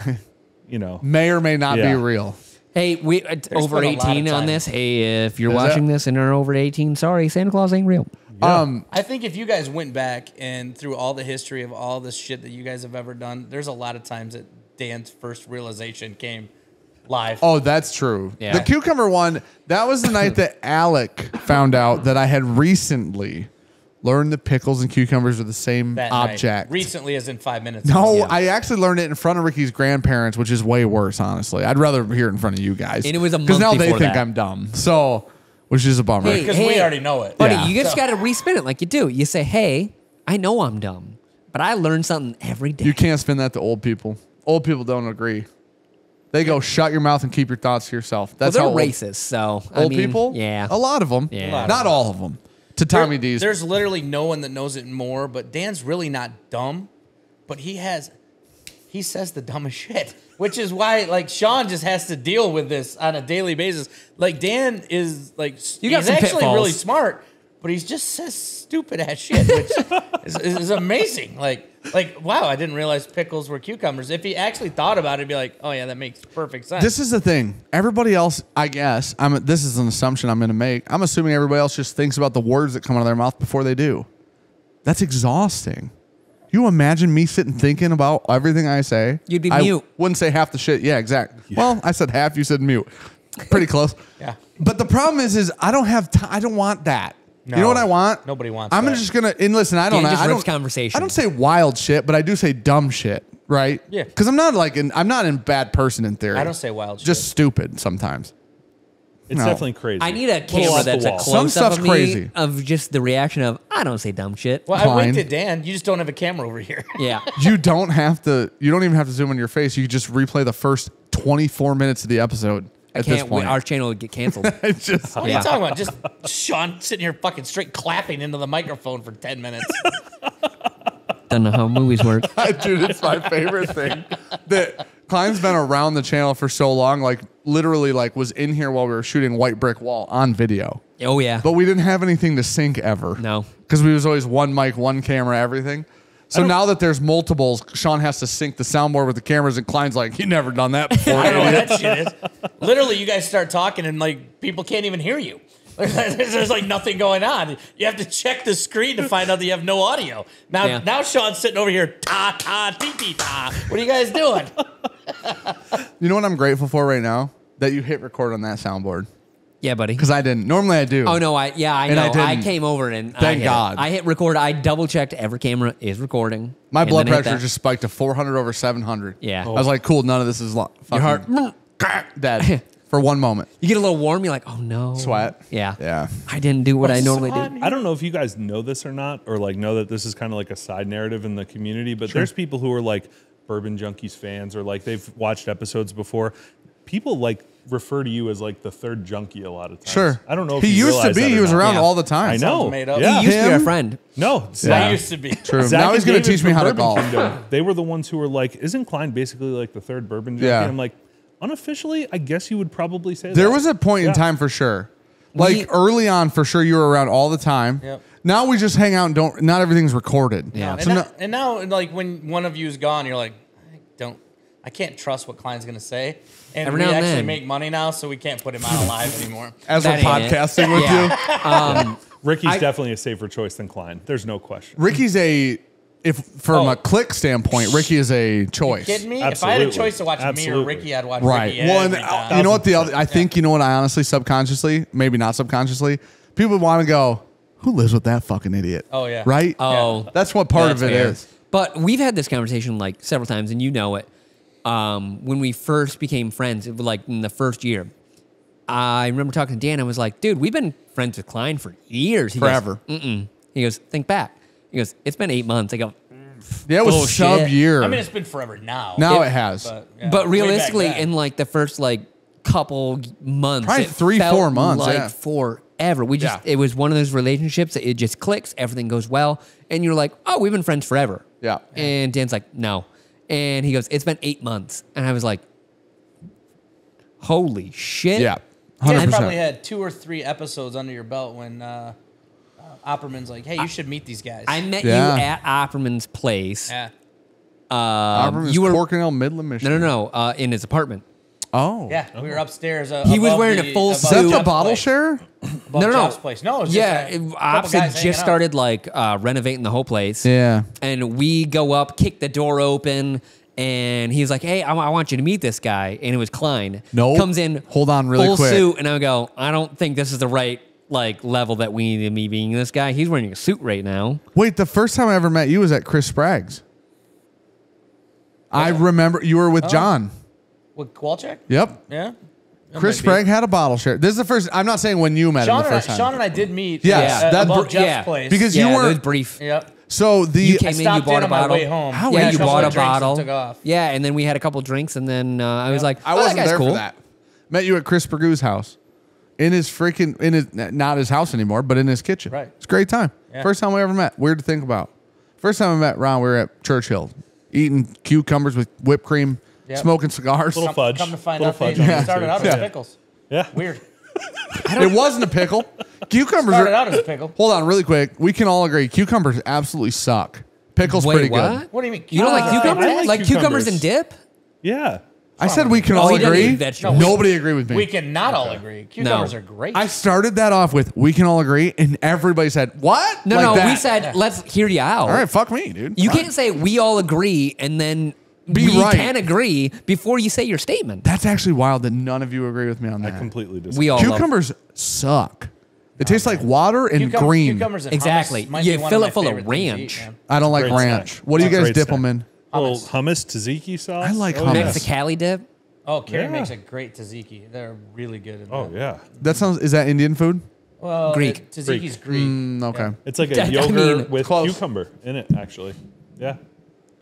May or may not be Yeah. real. Hey, we over been a lot of 18 on time. this. Hey, if you're Is watching that- this and are over 18, sorry, Santa Claus ain't real. I think if you guys went back and through all the history of all this shit that you guys have ever done, there's a lot of times that Dan's first realization came live. Oh, that's true. Yeah. The cucumber one, that was the night that Alec found out that I had recently learned that pickles and cucumbers are the same that night. object. Recently, as in 5 minutes. No, ago. I actually learned it in front of Ricky's grandparents, which is way worse, honestly. I'd rather hear it in front of you guys. And it was a because month now they before think that. I'm dumb. So, which is a bummer. Hey, because we already know it. Buddy, Yeah. you just got to respin it like you do. You say, hey, I know I'm dumb, but I learn something every day. You can't spin that to old people. Old people don't agree. They go, shut your mouth and keep your thoughts to yourself. That's well, how they're old, racist, so old I mean, people. Yeah. a lot of them. Yeah. not all of them. To Tommy D's. There's literally no one that knows it more, but Dan's really not dumb, but he says the dumbest shit, which is why like Sean just has to deal with this on a daily basis. Like Dan is like You got he's some actually pitfalls. really smart, but he just says stupid ass shit, which is amazing. Like wow, I didn't realize pickles were cucumbers. If he actually thought about it, he'd be like, oh yeah, that makes perfect sense. This is the thing. Everybody else, I guess, this is an assumption I'm going to make. I'm assuming everybody else just thinks about the words that come out of their mouth before they do. That's exhausting. You imagine me sitting thinking about everything I say? You'd be I mute. Wouldn't say half the shit. Yeah, exactly. Well, I said half. You said mute. Pretty close. Yeah. But the problem is I don't have time. I don't want that. You know what I want? Nobody wants I'm that. just gonna and listen. I don't. Dan just I rips don't. conversation. I don't say wild shit, but I do say dumb shit. Right? Yeah. Because I'm not I'm not a bad person in theory. I don't say wild shit. Just stupid sometimes. It's No. definitely crazy. I need a Little camera off the that's a wall. close Some up stuff's of me crazy. of just the reaction of I don't say dumb shit. well, I winked Fine. at Dan. You just don't have a camera over here. Yeah. You don't have to. You don't even have to zoom in your face. You can just replay the first 24 minutes of the episode. At this Can't point, our channel would get canceled. it's just What are Yeah. you talking about? Just Sean sitting here fucking straight clapping into the microphone for 10 minutes. Don't know how movies work. dude. It's my favorite thing. That Klein's been around the channel for so long. Like literally, like was in here while we were shooting White Brick Wall on video. Oh yeah. But we didn't have anything to sync ever. No. Because we was always one mic, one camera, everything. So now that there's multiples, Sean has to sync the soundboard with the cameras, and Klein's like, "You never done that before." I don't know what idiot." that shit is. Literally, you guys start talking and like people can't even hear you. There's like nothing going on. You have to check the screen to find out that you have no audio. Now Sean's sitting over here, ta ta tee tee ta. What are you guys doing? You know what I'm grateful for right now? That you hit record on that soundboard. Yeah, buddy. Because I didn't. Normally I do. Oh no, I And I know. I didn't. came over and Thank I hit it. God. I hit record. I double checked every camera is recording. My and blood then I hit pressure that. just spiked to 400 over 700. Yeah. I was like, cool, none of this is fucking Your heart. dead. for one moment. You get a little warm. You're like, oh no. Sweat. Yeah. Yeah. I didn't do what I normally do. I don't know if you guys know this or not, or like know that this is kind of like a side narrative in the community, but there's people who are like Bourbon Junkies fans, or like they've watched episodes before. People like refer to you as like the third junkie a lot of times. Sure. I don't know if he you used to realize be. that or He was not. around Yeah. all the time. I know. Sounds made up. Yeah. He used to be Him? our friend. No. I used to be. True. Zach Now and he's going to David teach me from how to Bourbon golf. Kingdom, they were the ones who were like, isn't Cline basically like the third bourbon junkie? Yeah. And I'm like, unofficially, I guess you would probably say There that. was a point in Yeah. time for sure. Like We- early on, for sure, you were around all the time. Yep. Now we just hang out and don't. Not everything's recorded. Yeah. So And now, like when one of you's gone, you're like, I can't trust what Cline's gonna say. And Every we now and actually then. make money now, so we can't put him out alive anymore. as we're That ain't it. podcasting with you, Ricky's definitely a safer choice than Cline. There's no question. Ricky's from a click standpoint, Ricky is a choice. Kidding me? If I had a Absolutely. choice to watch me or Absolutely. Ricky, I'd watch Right. Ricky. Well, every and, time. you know what? I think you know what? I honestly, subconsciously, maybe not subconsciously, people want to go, "Who lives with that fucking idiot?" Oh, yeah. Right. Oh. That's what part That's of it fair. is. But we've had this conversation like several times, and you know it. When we first became friends, it was like in the first year, I remember talking to Dan. I was like, dude, we've been friends with Cline for years. He Forever. Goes, mm-mm. He goes, think back. He goes, it's been 8 months. I go, Yeah, it was Bullshit. sub year. I mean, it's been forever now. Now it has. yeah, but way back realistically, then. in like the first like couple months, Probably it 3-4 felt months, like yeah. forever. We just Yeah. it was one of those relationships that it just clicks, everything goes well, and you're like, oh, we've been friends forever. Yeah. And Dan's like, no, and he goes, it's been 8 months, and I was like, holy shit. Yeah. Dan 100%. probably had 2 or 3 episodes under your belt when Opperman's like, "Hey, you should meet these guys." I met Yeah. you at Opperman's place. yeah. You were Corkinell, Midland, Michigan. No, in his apartment. Oh. Yeah, we were upstairs. He was above wearing the- a full above Is that suit. the Jeff's bottle place. share? Above No. Jeff's place. No, it was Yeah, just a couple Ops guys had hanging just out. started like renovating the whole place. Yeah. And we go up, kick the door open, and he's like, "Hey, I want you to meet this guy." And it was Cline. Nope. Comes in, Hold on really full quick. suit, and I go, "I don't think this is the right like level that we need me being this guy. He's wearing a suit right now." Wait, the first time I ever met you was at Chris Sprague's. I remember you were with John. With Kowalczyk. Yep. Yeah. Chris Sprague had a bottle share. This is the first. I'm not saying when you met him the first time. Sean and I did meet. Yes, above Jeff's yeah. place. Because Yeah, you it was weren't. brief. Yep. So the You came I in, you stopped bought in a on my bottle. way home. How Yeah, weird. you couple bought a of drinks and bottle. Took off. Yeah, and then we had a couple drinks, and then I was like, I "Oh, wasn't that guy's there cool." for that. Met you at Chris Sprague's house, in his not his house anymore, but in his kitchen. Right. It's a great time. Yeah. First time we ever met. Weird to think about. First time I met Ron, we were at Churchill, eating cucumbers with whipped cream, Yep. smoking cigars. Little fudge. Come to find Little out, they fudge on it, started too. out as Yeah. pickles. Yeah. Weird. It wasn't a pickle. Cucumbers Started are. out as a pickle. Hold on, really quick. We can all agree cucumbers absolutely suck. Pickles Wait, pretty what? good. What do you mean? You don't like cucumbers? I like Like cucumbers cucumbers. and dip? Yeah. I said we can Oh, all he doesn't agree. eat vegetables. Nobody agreed with me. We can not all agree. Cucumbers are great. I started that off with "we can all agree," and everybody said, "What?" No, Like no, that. we said, let's hear you out. "All right, fuck me, dude." You Fine. can't say we all agree and then Be we right. can agree before you say your statement. That's actually wild that none of you agree with me on I that. completely disagree. We all love Cucumbers suck. They taste like water and green. Cucumbers and Exactly. hummus might You be one fill of it full my of favorite things to ranch. eat, man. I don't like Great ranch. snack. What do you That's a guys great dip snack. them in? Little hummus tzatziki sauce. I like Oh, hummus. yeah. Mexicali dip. Oh, Carrie Yeah. makes a great tzatziki. They're really good. In Oh that. yeah. That sounds. Is that Indian food? Well, Greek. Tzatziki's Greek. Okay. It's like I a yogurt mean, with close. cucumber in it, actually. Yeah.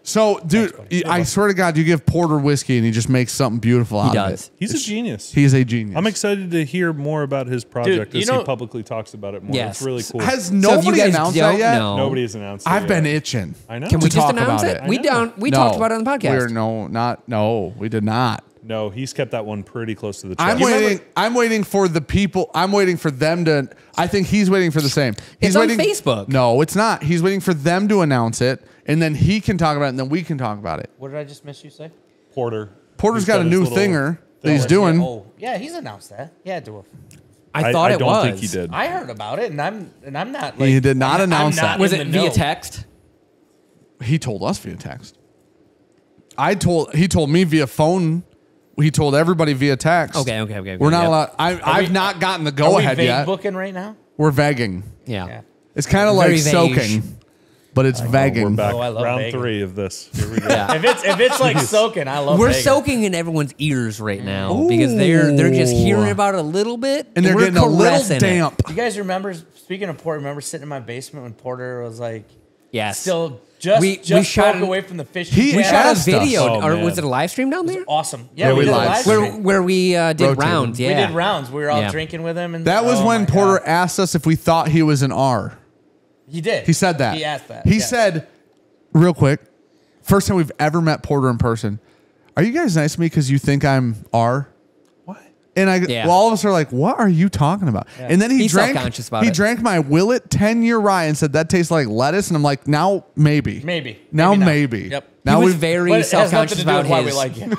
So, dude, I swear to God, you give Porter whiskey and he just makes something beautiful out of does. it. He's a genius. He's a genius. I'm excited to hear more about his project you as know- he publicly talks about it more. Yes. It's really cool. Has So if you nobody guys announced don't that yet? know- Nobody has announced it I've been yet. itching. I know. Can we to just talk announce about it? it. We I know. don't. We No. talked about it on the podcast. We did not. No, he's kept that one pretty close to the I'm chest. waiting. I'm waiting for the people. I'm waiting for them to. I think he's waiting for the same. He's It's on waiting, Facebook. No, it's not. He's waiting for them to announce it, and then he can talk about it, and then we can talk about it. What did I just miss you say? Porter. Porter's He's got a his new little thinger that he's thing. doing. Oh, yeah, he's announced that. Yeah, do it. I thought I it don't was. think he did. I heard about it, and I'm not. Like, He did not I'm announce not that. Was in it the via know. text? He told us via text. He told me via phone. He told everybody via text. Okay. We're not Yep. allowed. I've not gotten the Are go we ahead vague yet. booking right now? We're vagging. Yeah. Yeah. It's kind of Very like vague. soaking. but it's We're vegan. back. Oh, I love round bacon. 3 of this. Here we go. Yeah. If it's like soaking, I love We're bacon. soaking in everyone's ears right now because they're just hearing about it a little bit And they're we're getting a little caressing it. damp. You guys remember, speaking of Porter, remember sitting in my basement when Porter was like, Yes. still just We broke shot away from the fish. He We Yeah. shot a asked us. video, Oh, or man. was it a live stream down there? Awesome. Yeah, Yeah, we we did a live live streamed. stream. Where we did Rotated. rounds. Yeah, We did rounds. We were all Yeah. drinking with him. And That was oh when my Porter God. asked us if we thought he was an R. He did. He said that. He asked that. He yes. said, real quick, first time we've ever met Porter in person. Are you guys nice to me because you think I'm R? What? And Yeah. well, all of us are like, what are you talking about? And then he He's drank. self-conscious about he it. drank my Willet 10-year rye and said that tastes like lettuce. And I'm like, now maybe. Maybe. Now Maybe not. maybe. Yep. Now he was we've very But it has nothing self-conscious to do about with why we his like him.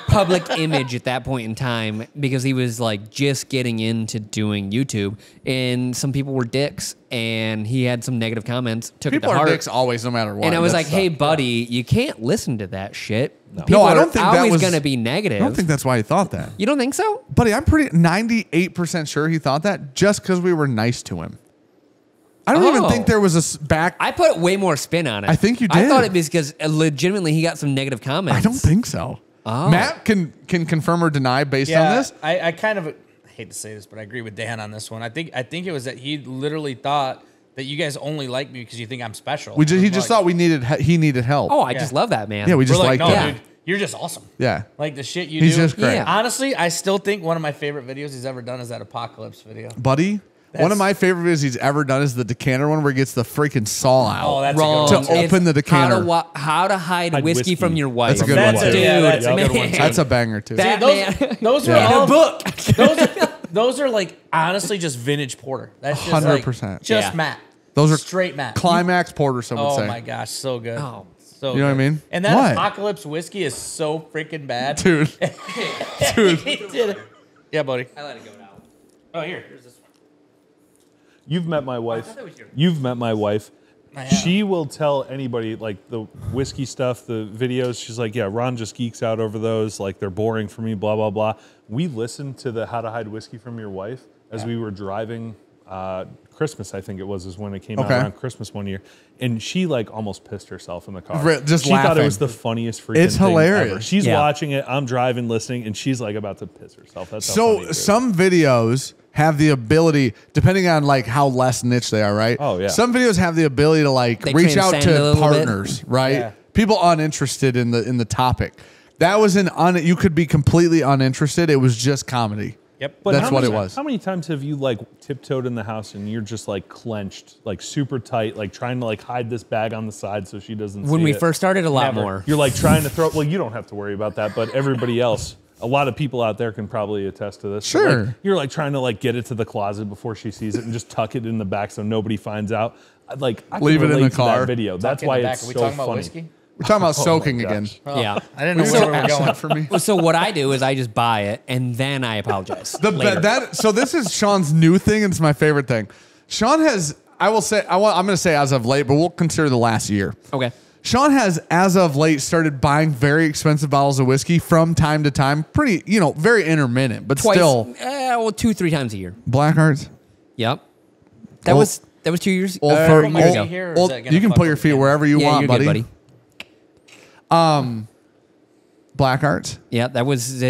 public image at that point in time because he was like just getting into doing YouTube, and some people were dicks, and he had some negative comments. Took people it to are heart. dicks always, no matter what. And I was That's like, "Hey, tough. buddy, you can't listen to that shit. No. People I don't are think that always was- going to be negative. I don't think that's why he thought that. You don't think so? Buddy, I'm pretty 98% sure he thought that just because we were nice to him. I don't even Oh. think there was a back. I put way more spin on it. I think you I did. thought it was because legitimately he got some negative comments. I don't think so. Oh. Matt can confirm or deny based on this. I kind of I hate to say this, but I agree with Dan on this one. I think it was that he literally thought that you guys only like me because you think I'm special. He just Like, thought he needed help. Oh, I Yeah. just love that, man. yeah, we we're just like, like no, that. dude, you're just awesome. Yeah. Like the shit you He's do. just great. Yeah. Honestly, I still think one of my favorite videos he's ever done is that apocalypse video. Buddy, one of my favorite videos he's ever done is the decanter one where he gets the freaking saw out. Oh, that's Wrong. a good one. To open the decanter. How to hide Hide whiskey whiskey. from your wife. That's a good That's one, a, too. yeah, that's a Man. good one. That's a banger too. That- See, those are Yeah. all book. those are like honestly just vintage porter. That's just 100%. like, just Yeah. Matt. Those are straight Matt. Climax porter, some would Oh say. my gosh, so good. Oh. So You know what I good. mean? And that What? apocalypse whiskey is so freaking bad. Dude. He did it. Yeah, buddy. I let it go now. Oh, here's this one. You've met my wife. that was yours. You've met my wife. I have. She will tell anybody like the whiskey stuff, the videos. She's like, yeah, Ron just geeks out over those. Like they're boring for me, blah, blah, blah. We listened to the How to Hide Whiskey from Your Wife as we were driving Christmas, I think it was, is when it came out Okay. around Christmas one year. And she like almost pissed herself in the car. Just she thought laughing. it was the funniest freaking It's thing hilarious. ever. She's Yeah. watching it, I'm driving, listening, and she's like about to piss herself. That's how So funny it is. some videos have the ability, depending on like how less niche they are, right? Oh, yeah. Some videos have the ability to like They reach out transcend a to little bit. partners, right? Yeah. People uninterested in the topic. That was you could be completely uninterested. It was just comedy. Yep. But That's how what many- it was. How many times have you like tiptoed in the house and you're just like clenched, like super tight, like trying to like hide this bag on the side so she doesn't see When we it? first started, a lot Never. more. You're like trying to throw. Well, you don't have to worry about that, but everybody else, a lot of people out there can probably attest to this. But, like, Sure. you're like trying to like get it to the closet before she sees it and just tuck it in the back so nobody finds out. I can Leave it in relate the to car. that video. That's In why the back. it's Are we so talking about funny. whiskey? We're talking about Oh my soaking gosh. again. Yeah. I didn't know where we were going. For me. So what I do is I just buy it and then I apologize. later. So this is Sean's new thing, and it's my favorite thing. Sean has, I'm going to say as of late, but we'll consider the last year. Okay. Sean has, as of late, started buying very expensive bottles of whiskey from time to time. Pretty, very intermittent, but Twice, still. 2-3 times a year. Blackhearts. Yep. That Old- was 2 years. Old a for, year my ago. feet here, or is old, that gonna you can fuck put your with feet the wherever you Yeah, want, you're buddy. good, buddy. Blackhearts. Yeah, that was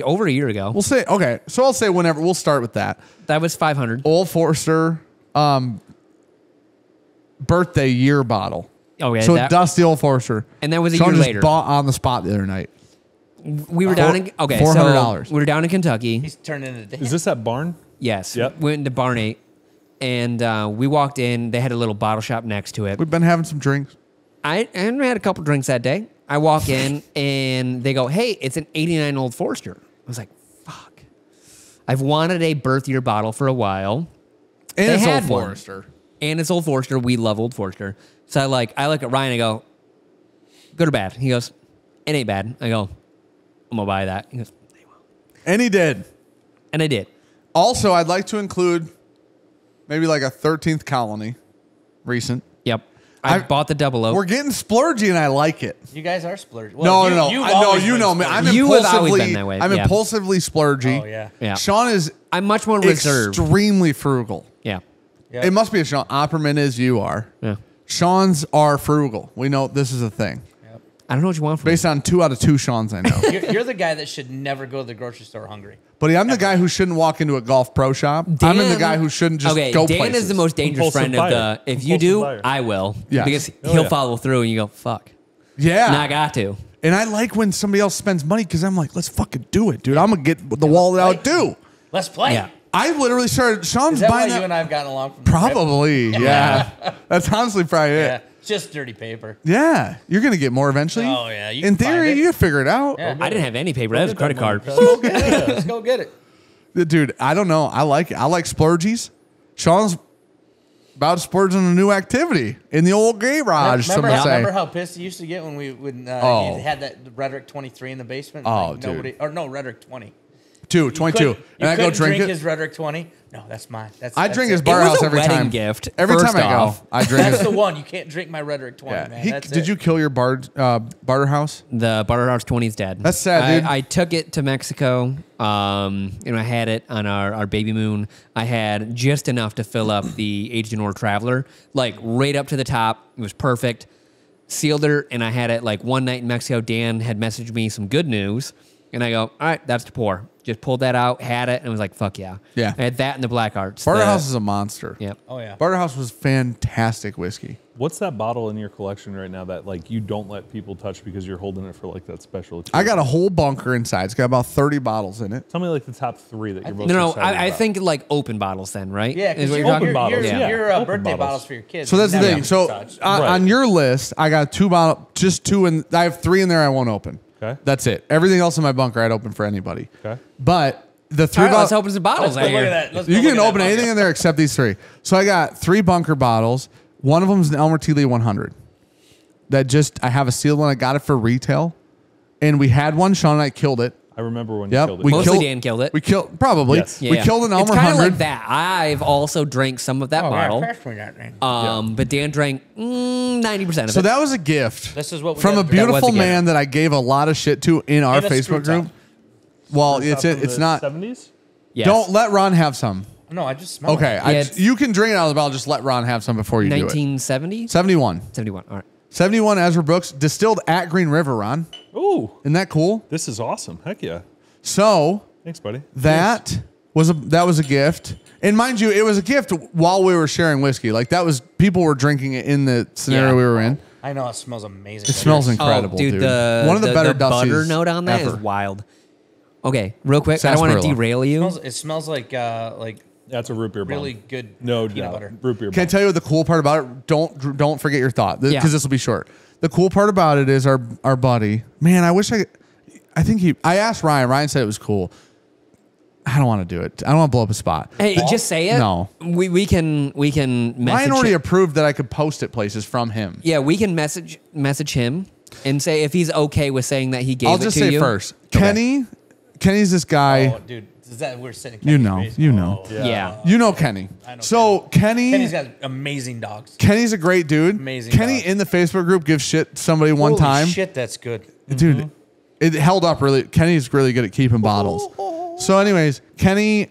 over a year ago. We'll say, okay, so I'll say whenever. We'll start with that. That was 500. Old Forester birthday year bottle. Okay, So that- dusty Old Forester. And that was a Sean year just later. bought on the spot the other night. We were down in $400. So we were down in Kentucky. He's turned into Is this that barn? Yes. Yep. Went into Barn 8 and we walked in. They had a little bottle shop next to it. We've been having some drinks. I had a couple drinks that day. I walk in and they go, "Hey, it's an '89 Old Forester." I was like, "Fuck!" I've wanted a birth year bottle for a while, And They it's had Old one. Forester. and it's Old Forester. We love Old Forester. So I look at Ryan. I go, "Good or bad?" He goes, "It ain't bad." I go, "I'm gonna buy that." He goes, "They will," And he did. and I did. Also, I'd like to include maybe like a 13th Colony recent. Yep. I I- bought the double oak. We're getting splurgy and I like it. You guys are splurging. No. You've I know always you been know me. I'm You have always impulsively been that way, I'm yeah. impulsively splurgy. Oh, yeah. Yeah. Sean is I'm much more reserved. extremely frugal. Yeah. Yeah. It must be a Sean. Opperman as you are. Yeah. Sean's are frugal. We know this is a thing. I don't know what you want from me. Based on 2 out of 2 Sean's I know. You're the guy that should never go to the grocery store hungry. But I'm the guy who shouldn't walk into a golf pro shop. I'm the guy who shouldn't just go Dan places. is the most dangerous Impulsive friend of buyer. the. If you Impulsive do, buyer. I will. Yes. Because Oh, he'll yeah. follow through, and you go, fuck. Yeah. And I got to. And I like when somebody else spends money because I'm like, let's fucking do it, dude. I'm going to get the wallet out too. Let's play. Yeah. I literally started, Sean's Is that why buying you that. and I have gotten along from the Probably, yeah. That's honestly probably rip? it. Yeah. Just dirty paper. Yeah, you're gonna get more eventually. Oh, yeah, you In can find thery, it. you can figure it out. Yeah. I didn't have any paper. That was a credit card. Let's go get it. Dude, I don't know. I like it. I like splurgies. Sean's about to splurge on a new activity in the old garage. Remember how pissed he used to get when we Oh. had that Rhetoric 23 in the basement? Oh, nobody, or no, Rhetoric 20. 22. And I go drink it. his Rhetoric 20. No, that's mine. I drink his It bar was house a every wedding time. gift, Every first time I go, off. I drink That's his. the one. You can't drink my Rhetoric 20, Yeah. man. That's Did it. you kill your barter house? The Butter House 20's dead. That's sad, dude. I took it to Mexico. I had it on our baby moon. I had just enough to fill up the Aged in Order Traveler, like right up to the top. It was perfect. Sealed her, and I had it like one night in Mexico. Dan had messaged me some good news, and I go, all right, that's to pour. Just pulled that out, had it, and was like, fuck yeah. Yeah. I had that in the Black Arts. Barter house is a monster. Yep. Oh, yeah. Barter house was fantastic whiskey. What's that bottle in your collection right now that like you don't let people touch because you're holding it for like that special? I got a whole bunker inside. It's got about 30 bottles in it. Tell me like the top 3 that you're most No, excited I about. think like open bottles then, right? Yeah, Is because what your, you're talking your, bottles, your, yeah. your Open birthday bottles. bottles for your kids. So that's the never thing. get So touched. on your list, I got 2 bottles, just 2, and I have 3 in there I won't open. Okay. That's it. Everything else in my bunker I'd open for anybody. Okay. But the 3 All right, let's bottles, open some bottles Let's out go look here. at that. Let's go you look can at that open anything bunker. in there except these 3. So I got 3 bunker bottles. One of them is an Elmer T. Lee 100. That I have a sealed one. I got it for retail, and we had one. Sean and I killed it. I remember when you Yep, killed it. we Mostly killed. Dan killed it. We killed probably. Yes. We killed an It's Elmer kind of 100. like that. I've also drank some of that Oh, bottle. yeah, pass me that thing. But Dan drank 90% of So it. that was a gift. This is what we from a gotta do. That was beautiful a gift. man that I gave a lot of shit to in our And a screw Facebook group. top. Well, From it's the not. 70s? Yes. Don't let Ron have some. No, I just smell Okay, it. you can drink it out of the bottle. Just let Ron have some before you do it. 1970? 71. 71. All right. 71 Ezra Brooks, distilled at Green River, Ron. Ooh, Isn't that cool? this is awesome. Heck yeah. So Thanks, buddy. that was a gift. And mind you, it was a gift while we were sharing whiskey. Like that was people were drinking it in the scenario Yeah. we were in. I know it smells amazing. It smells incredible, oh, dude. One of the better butter Dusty's note on that is ever. wild. Okay, real quick. I don't want to Sarsaparilla. derail you. It smells like That's a root beer bomb. really good No peanut doubt. butter. Root beer Can I bomb. tell you what the cool part about it? Don't forget your thought because Yeah. this will be short. The cool part about it is our buddy. Man, I think I asked Ryan. Ryan said it was cool. I don't want to do it. I don't want to blow up a spot. Hey, just say it. No. We can message Ryan already him. approved that I could post it places from him. Yeah, we can message him and say if he's okay with saying that he gave I'll it just to say you. first, Kenny's this guy. Oh, dude, is that we're sitting? You know. Yeah. You know Kenny. I know So Kenny's got amazing dogs. Kenny's a great dude. Amazing Kenny dog. in the Facebook group gives shit to somebody one Holy time. shit, that's good. Dude, it held up really. Kenny's really good at keeping bottles. So, anyways, Kenny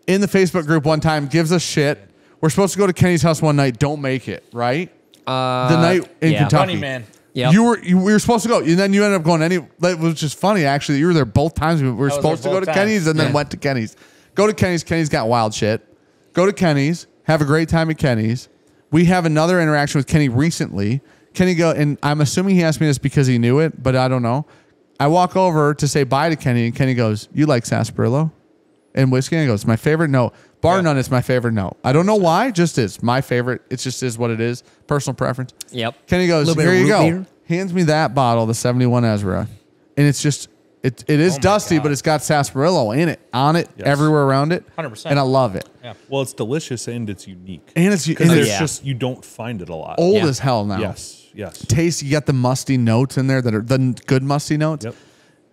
in the Facebook group one time gives us shit. We're supposed to go to Kenny's house one night. Don't make it, right? The night in yeah. Kentucky. Funny man. Yep. We were supposed to go, and then you ended up going That was just funny, actually. You were there both times. We were was supposed to there go to both Kenny's times. and then Yeah. went to Kenny's. Go to Kenny's. Kenny's got wild shit. Go to Kenny's. Have a great time at Kenny's. We have another interaction with Kenny recently. Kenny and I'm assuming he asked me this because he knew it, but I don't know. I walk over to say bye to Kenny, and Kenny goes, "You like sarsaparilla and whiskey?" And he goes, "My favorite note. Bar none, it's my favorite note. I don't know why, just is my favorite. It just is what it is. Personal preference." Yep. Kenny goes, Little bit "Here of you root go." beer. Hands me that bottle, the 71 Ezra, and it's just it is my dusty, God. but it's got sarsaparilla in it, on it, Yes. everywhere around it, 100%. and I love it. Yeah. Well, it's delicious and it's unique. And it's Because there's Yeah. just, you don't find it a lot. old Yeah. as hell now. Yes, yes. Taste, you got the musty notes in there that are the good musty notes. Yep.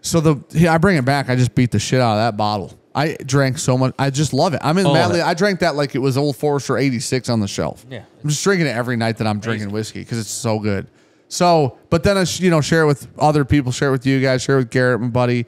So I bring it back. I just beat the shit out of that bottle. I drank so much. I just love it. I'm in madly. I drank that like it was Old Forester 86 on the shelf. Yeah. I'm just drinking it every night that I'm drinking whiskey because it's so good. So, but then I share it with other people, share it with you guys, share it with Garrett, my buddy.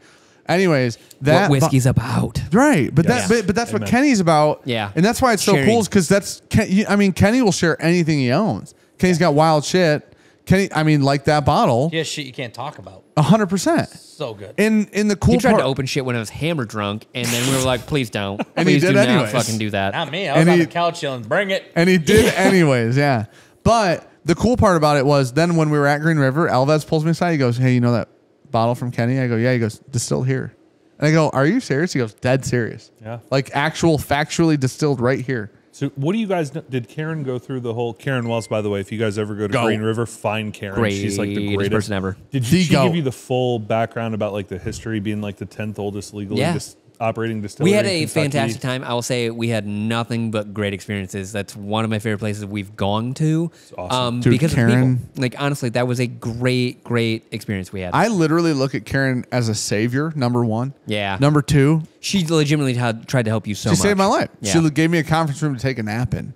Anyways, that What whiskey's about? right, but Yes. but that's what Amen. Kenny's about. Yeah. and that's why it's so Sharing. cool because Kenny will share anything he owns. Kenny's got wild shit. Kenny, I mean, like that bottle, He has shit you can't talk about. 100%. So good. In the cool He tried part, to open shit when I was hammer drunk, and then we were like, please don't. And he Please did do anyways. not fucking do that. Not me. I was And on he- the couch chilling. Bring it. and he did anyways, yeah. But the cool part about it was then when we were at Green River, Elvez pulls me aside. He goes, "Hey, you know that bottle from Kenny?" I go, "Yeah." He goes, "Distilled here." And I go, "Are you serious?" He goes, "Dead serious." Yeah. Like actual factually distilled right here. So what do you guys know? Did Karen go through the whole Karen Wells, by the way, if you guys ever go to Go. Green River, find Karen. She's like the Greatest greatest person ever. Did The she goat. give you the full background about like the history being like the 10th oldest legally Yeah. operating distillery? We had in a Kentucky? fantastic time. I will say we had nothing but great experiences. That's one of my favorite places we've gone to. awesome. Dude, because of Karen- the people. Like honestly, that was a great experience we had. I literally look at Karen as a savior. Number one. Yeah. Number two, She legitimately tried to help you so she much. saved my life. Yeah. She gave me a conference room to take a nap in.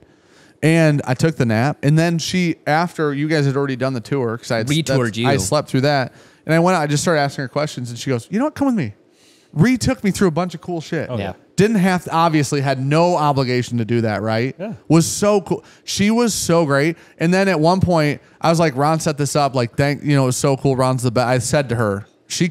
And I took the nap. And then she, after you guys had already done the tour, because I Retoured you. I slept through that. And I went out, I just started asking her questions. And she goes, "You know what? Come with me." Retook me through a bunch of cool shit. Oh, yeah. Didn't have to, obviously had no obligation to do that, right? Yeah. Was so cool. She was so great. And then at one point, I was like, "Ron set this up. Like, it was so cool. Ron's the best." I said to her, she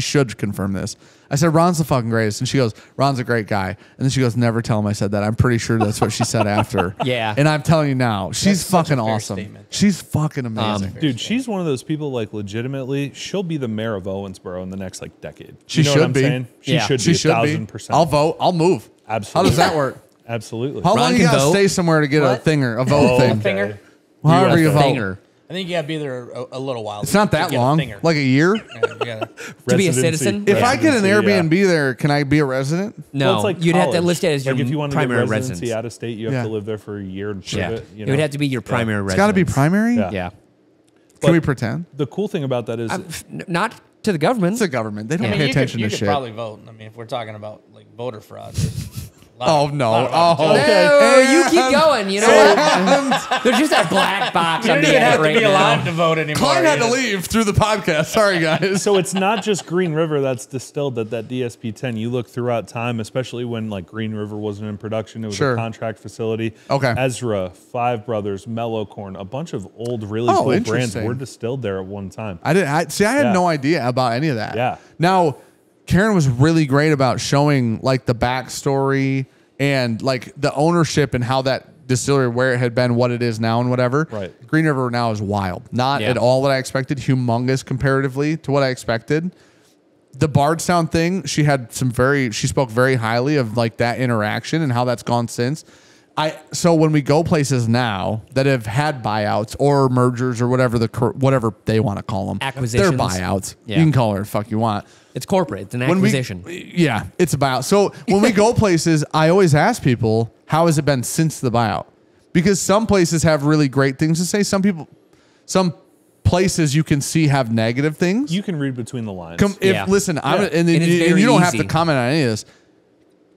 should confirm this. I said, "Ron's the fucking greatest." And she goes, "Ron's a great guy." And then she goes, "Never tell him I said that." I'm pretty sure that's what she said after. Yeah. And I'm telling you now, she's That's such a fucking fair awesome. statement. She's fucking amazing. Dude, she's one of those people, like, legitimately, she'll be the mayor of Owensboro in the next, like, decade. She You know what should I'm be. saying? She Yeah. should She be should be. 1,000%. I'll vote. I'll move. Absolutely. How does that work? Absolutely. How Ron long you can gotta vote. stay somewhere to get What? a vote Oh, thing? okay. Finger. However you vote. Thinger. I think you gotta be there a little while. It's not that to get a long. finger. Like a year. Yeah, you gotta- To be a Residency. citizen? If I get an Residency, yeah. Airbnb there, can I be a resident? No, Well, it's like you'd have to college. list it as your like if you want to get primary residency residence. out of state, you have Yeah. to live there for a year and prove Yeah, it. You it know? would have to be your primary residence. It's got to be primary. Yeah. Yeah, Can we But- pretend? The cool thing about that is not to the government. It's the government. They don't I mean, pay you attention could, you to could shit. probably vote. I mean, if we're talking about like voter fraud. Oh no! No, you keep going. You know what? There's just a black box You on don't the even have edit to right be alive to now. vote anymore. Klein had to either. leave through the podcast. Sorry, guys. so it's not just Green River that's distilled at that DSP-10. You look throughout time, especially when like Green River wasn't in production. It was Sure. a contract facility. Okay. Ezra, Five Brothers, Mellowcorn, a bunch of old, really Oh, cool brands interesting. were distilled there at one time. I didn't. I had Yeah. no idea about any of that. Yeah. Now, Karen was really great about showing like the backstory and like the ownership and how that distillery, where it had been, what it is now, and whatever. Right. Green River now is wild. Not Yeah. at all what I expected. Humongous comparatively to what I expected. The Bardstown thing, she spoke very highly of like that interaction and how that's gone since. So when we go places now that have had buyouts or mergers or whatever whatever they want to call them, Acquisitions. they're buyouts. Yeah. You can call it the fuck you want. It's corporate. It's an When acquisition. yeah, it's a buyout. So when we go places, I always ask people, how has it been since the buyout? Because some places have really great things to say. Some places you can see have negative things. You can read between the lines. Yeah. Listen, Yeah. and it's you very don't have to easy. comment on any of this.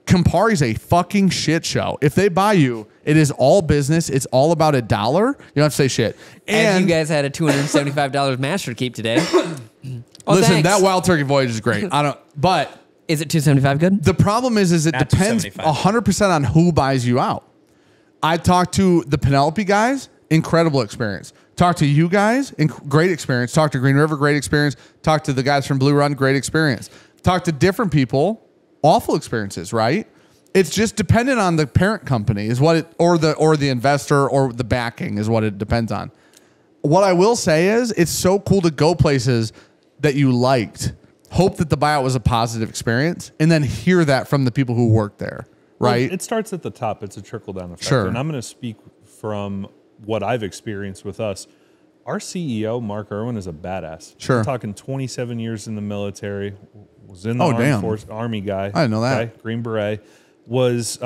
Campari's a fucking shit show. If they buy you, it is all business. It's all about $1. You don't have to say shit. And And you guys had a $275 master keep today. listen, thanks. that Wild Turkey Voyage is great. But Is it $275 good? the problem is it Not depends 275. 100% on who buys you out. I talked to the Penelope guys, incredible experience. Talked to you guys, great experience. Talked to Green River, great experience. Talked to the guys from Blue Run, great experience. Talked to different people, awful experiences, right? It's just dependent on the parent company is what it, or the investor or the backing is what it depends on. What I will say is it's so cool to go places that you liked, hope that the buyout was a positive experience, and then hear that from the people who work there, Well, right? it starts at the top. It's a trickle down effect. Sure. And I'm going to speak from what I've experienced with us. Our CEO, Mark Irwin, is a badass. Sure. We're talking 27 years in the military, was in the Oh, damn. Army guy. I didn't know that. Okay? Green Beret. Was,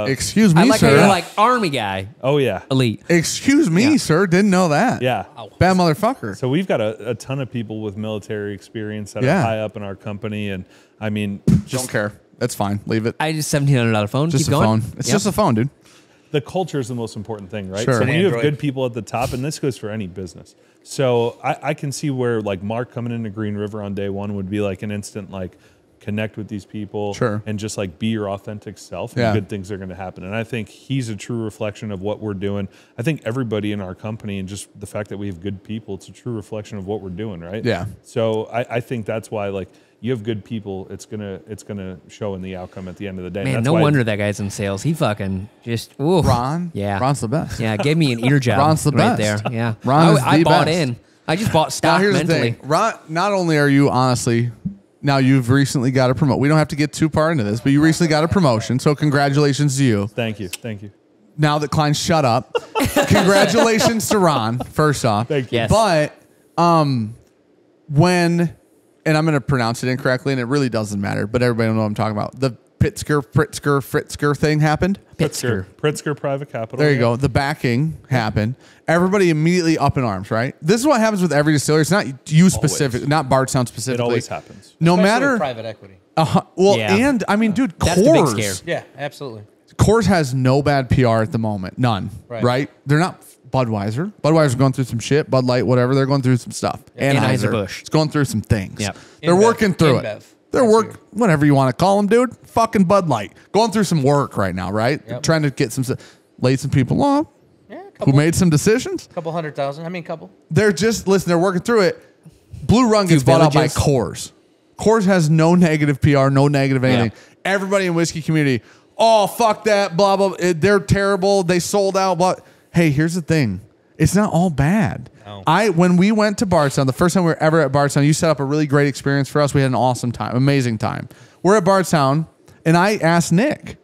Excuse me, I like how sir. you're like Army guy, oh, yeah. elite. Excuse me, Yeah. sir. Didn't know that. Yeah. Bad motherfucker. So we've got a ton of people with military experience that Yeah. are high up in our company. And I mean, Don't just care. That's fine. Leave it. I just $1,700 phone. Just Keep a going. phone. It's Yep. just a phone, dude. the culture is the most important thing, right? Sure. So when you have Android. good people at the top, and this goes for any business. So I can see where like Mark coming into Green River on day one would be like an instant like, connect with these people, Sure. and just like be your authentic self, and Yeah. good things are going to happen. And I think he's a true reflection of what we're doing. I think everybody in our company, and just the fact that we have good people, it's a true reflection of what we're doing, right? Yeah. So I think that's why, like, you have good people, it's gonna show in the outcome at the end of the day. Man, That's no why wonder that guy's in sales. He fucking just ooh. Ron? Yeah. Ron's the best. Yeah, gave me an ear job. Ron's the right best. there. Yeah. Ron is I the bought best. in. I just bought Now, stock here's mentally. the thing. Ron, not only are you honestly, now you've recently got a promote. We don't have to get too far into this, but you recently got a promotion. So congratulations to you. Thank you. Now that Klein shut up, congratulations to Ron, first off. Thank you. Yes. But when, and I'm going to pronounce it incorrectly, and it really doesn't matter, but everybody will know what I'm talking about. The Pritzker thing happened. Pritzker Private Capital. There you go. The backing happened. Everybody immediately up in arms, right? This is what happens with every distillery. It's not you specific, not Bardstown specifically. It always happens. No Especially matter with private equity. well, Yeah. and I mean, dude, That's the big Coors. scare. Yeah, absolutely. Coors has no bad PR at the moment. None. Right. They're not Budweiser. Budweiser's going through some shit. Bud Light, whatever. They're going through some stuff. Anheuser-Busch. It's going through some things. Yep. They're InBev. working through it. InBev. They're That's whatever you want to call them, dude. Fucking Bud Light. Going through some work right now, right? Yep. Trying to get laid some people off Yeah, a who couple, made some decisions. couple 100,000. I mean, couple. They're just, listen, they're working through it. Blue Run gets bought out by villages. Coors. Coors has no negative PR, no negative anything. Yeah. Everybody in whiskey community, oh, fuck that, blah, blah. They're terrible. They sold out. Blah. Hey, here's the thing. It's not all bad. No. When we went to Bardstown, the first time we were ever at Bardstown, you set up a really great experience for us. We had an awesome time, amazing time. We're at Bardstown, and I asked Nick,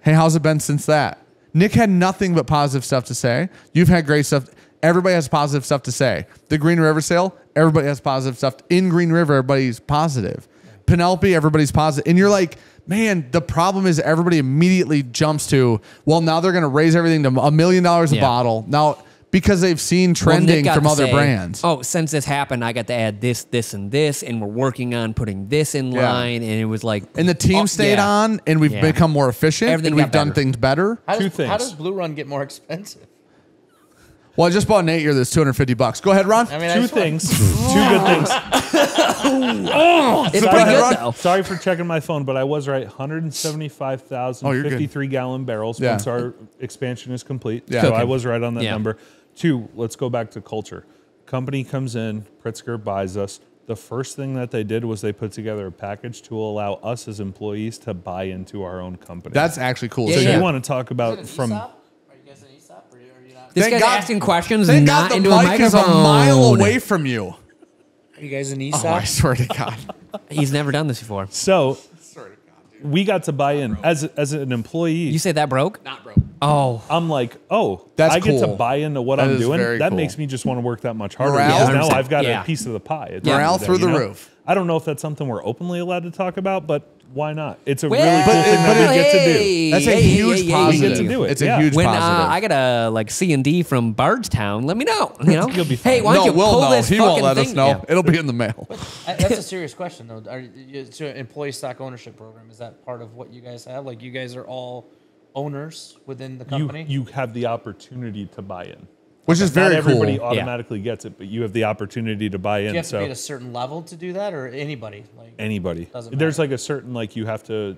hey, how's it been since that? Nick had nothing but positive stuff to say. You've had great stuff. Everybody has positive stuff to say. The Green River sale, everybody has positive stuff. In Green River, everybody's positive. Penelope, everybody's positive. And you're like, man, the problem is everybody immediately jumps to, well, now they're going to raise everything to $1 million a Yeah. bottle. Now, because they've seen Well, trending Nick got from to other say, brands. Oh, since this happened, I got to add this, this, and this, and we're working on putting this in Yeah. line. And it was like, And the team stayed yeah. on, and we've Yeah. become more efficient, Everything and we've got done better. things better. How Two does, things. How does Blue Run get more expensive? Well, I just bought an 8-year that's $250. Go ahead, Ron. I mean, I Two just want- things. Two good things. it's Sorry, pretty good, Ron. though. Sorry for checking my phone, but I was right. 175,000 Oh, you're good. 53-gallon barrels Yeah. once our expansion is complete. Yeah. So Cooking. I was right on that Yeah. number. Two, let's go back to culture. Company comes in, Pritzker buys us. The first thing that they did was they put together a package to allow us as employees to buy into our own company. That's actually cool. Yeah, so yeah. you want to talk about from... Are you guys an ESOP or are you not? This Thank guy's God- asking questions Thank not God into the a mic is microphone. a mile away from you. Are you guys an Oh, ESOP? I swear to God. He's never done this before. So we got to buy in as an employee. You say that broke? Not broke. Oh, I'm like, oh, That's I get to cool. buy into what That I'm is doing. very That cool. makes me just want to work that much harder Morale? because now 100%. I've got Yeah. a piece of the pie. at the end Morale of the day, through the you know? roof. I don't know if that's something we're openly allowed to talk about, but why not? It's a well, really cool thing that we get to do. hey, That's a hey, huge hey, hey, positive. hey. We get to do it, It's yeah. a huge When positive. I get a like C&D from Bardstown, let me know. You know, You'll be hey, fine. why don't no, you we'll pull know. this He fucking won't let us thing? know. Yeah. It'll be in the mail. That's a serious question, though. It's an employee stock ownership program. Is that part of what you guys have? Like, you guys are all owners within the company? You have the opportunity to buy in. Which is Not very everybody cool. automatically gets it, but you have the opportunity to buy in. Do you have to so be at a certain level to do that, or anybody? Like, anybody. Doesn't There's matter. like a certain, like you have to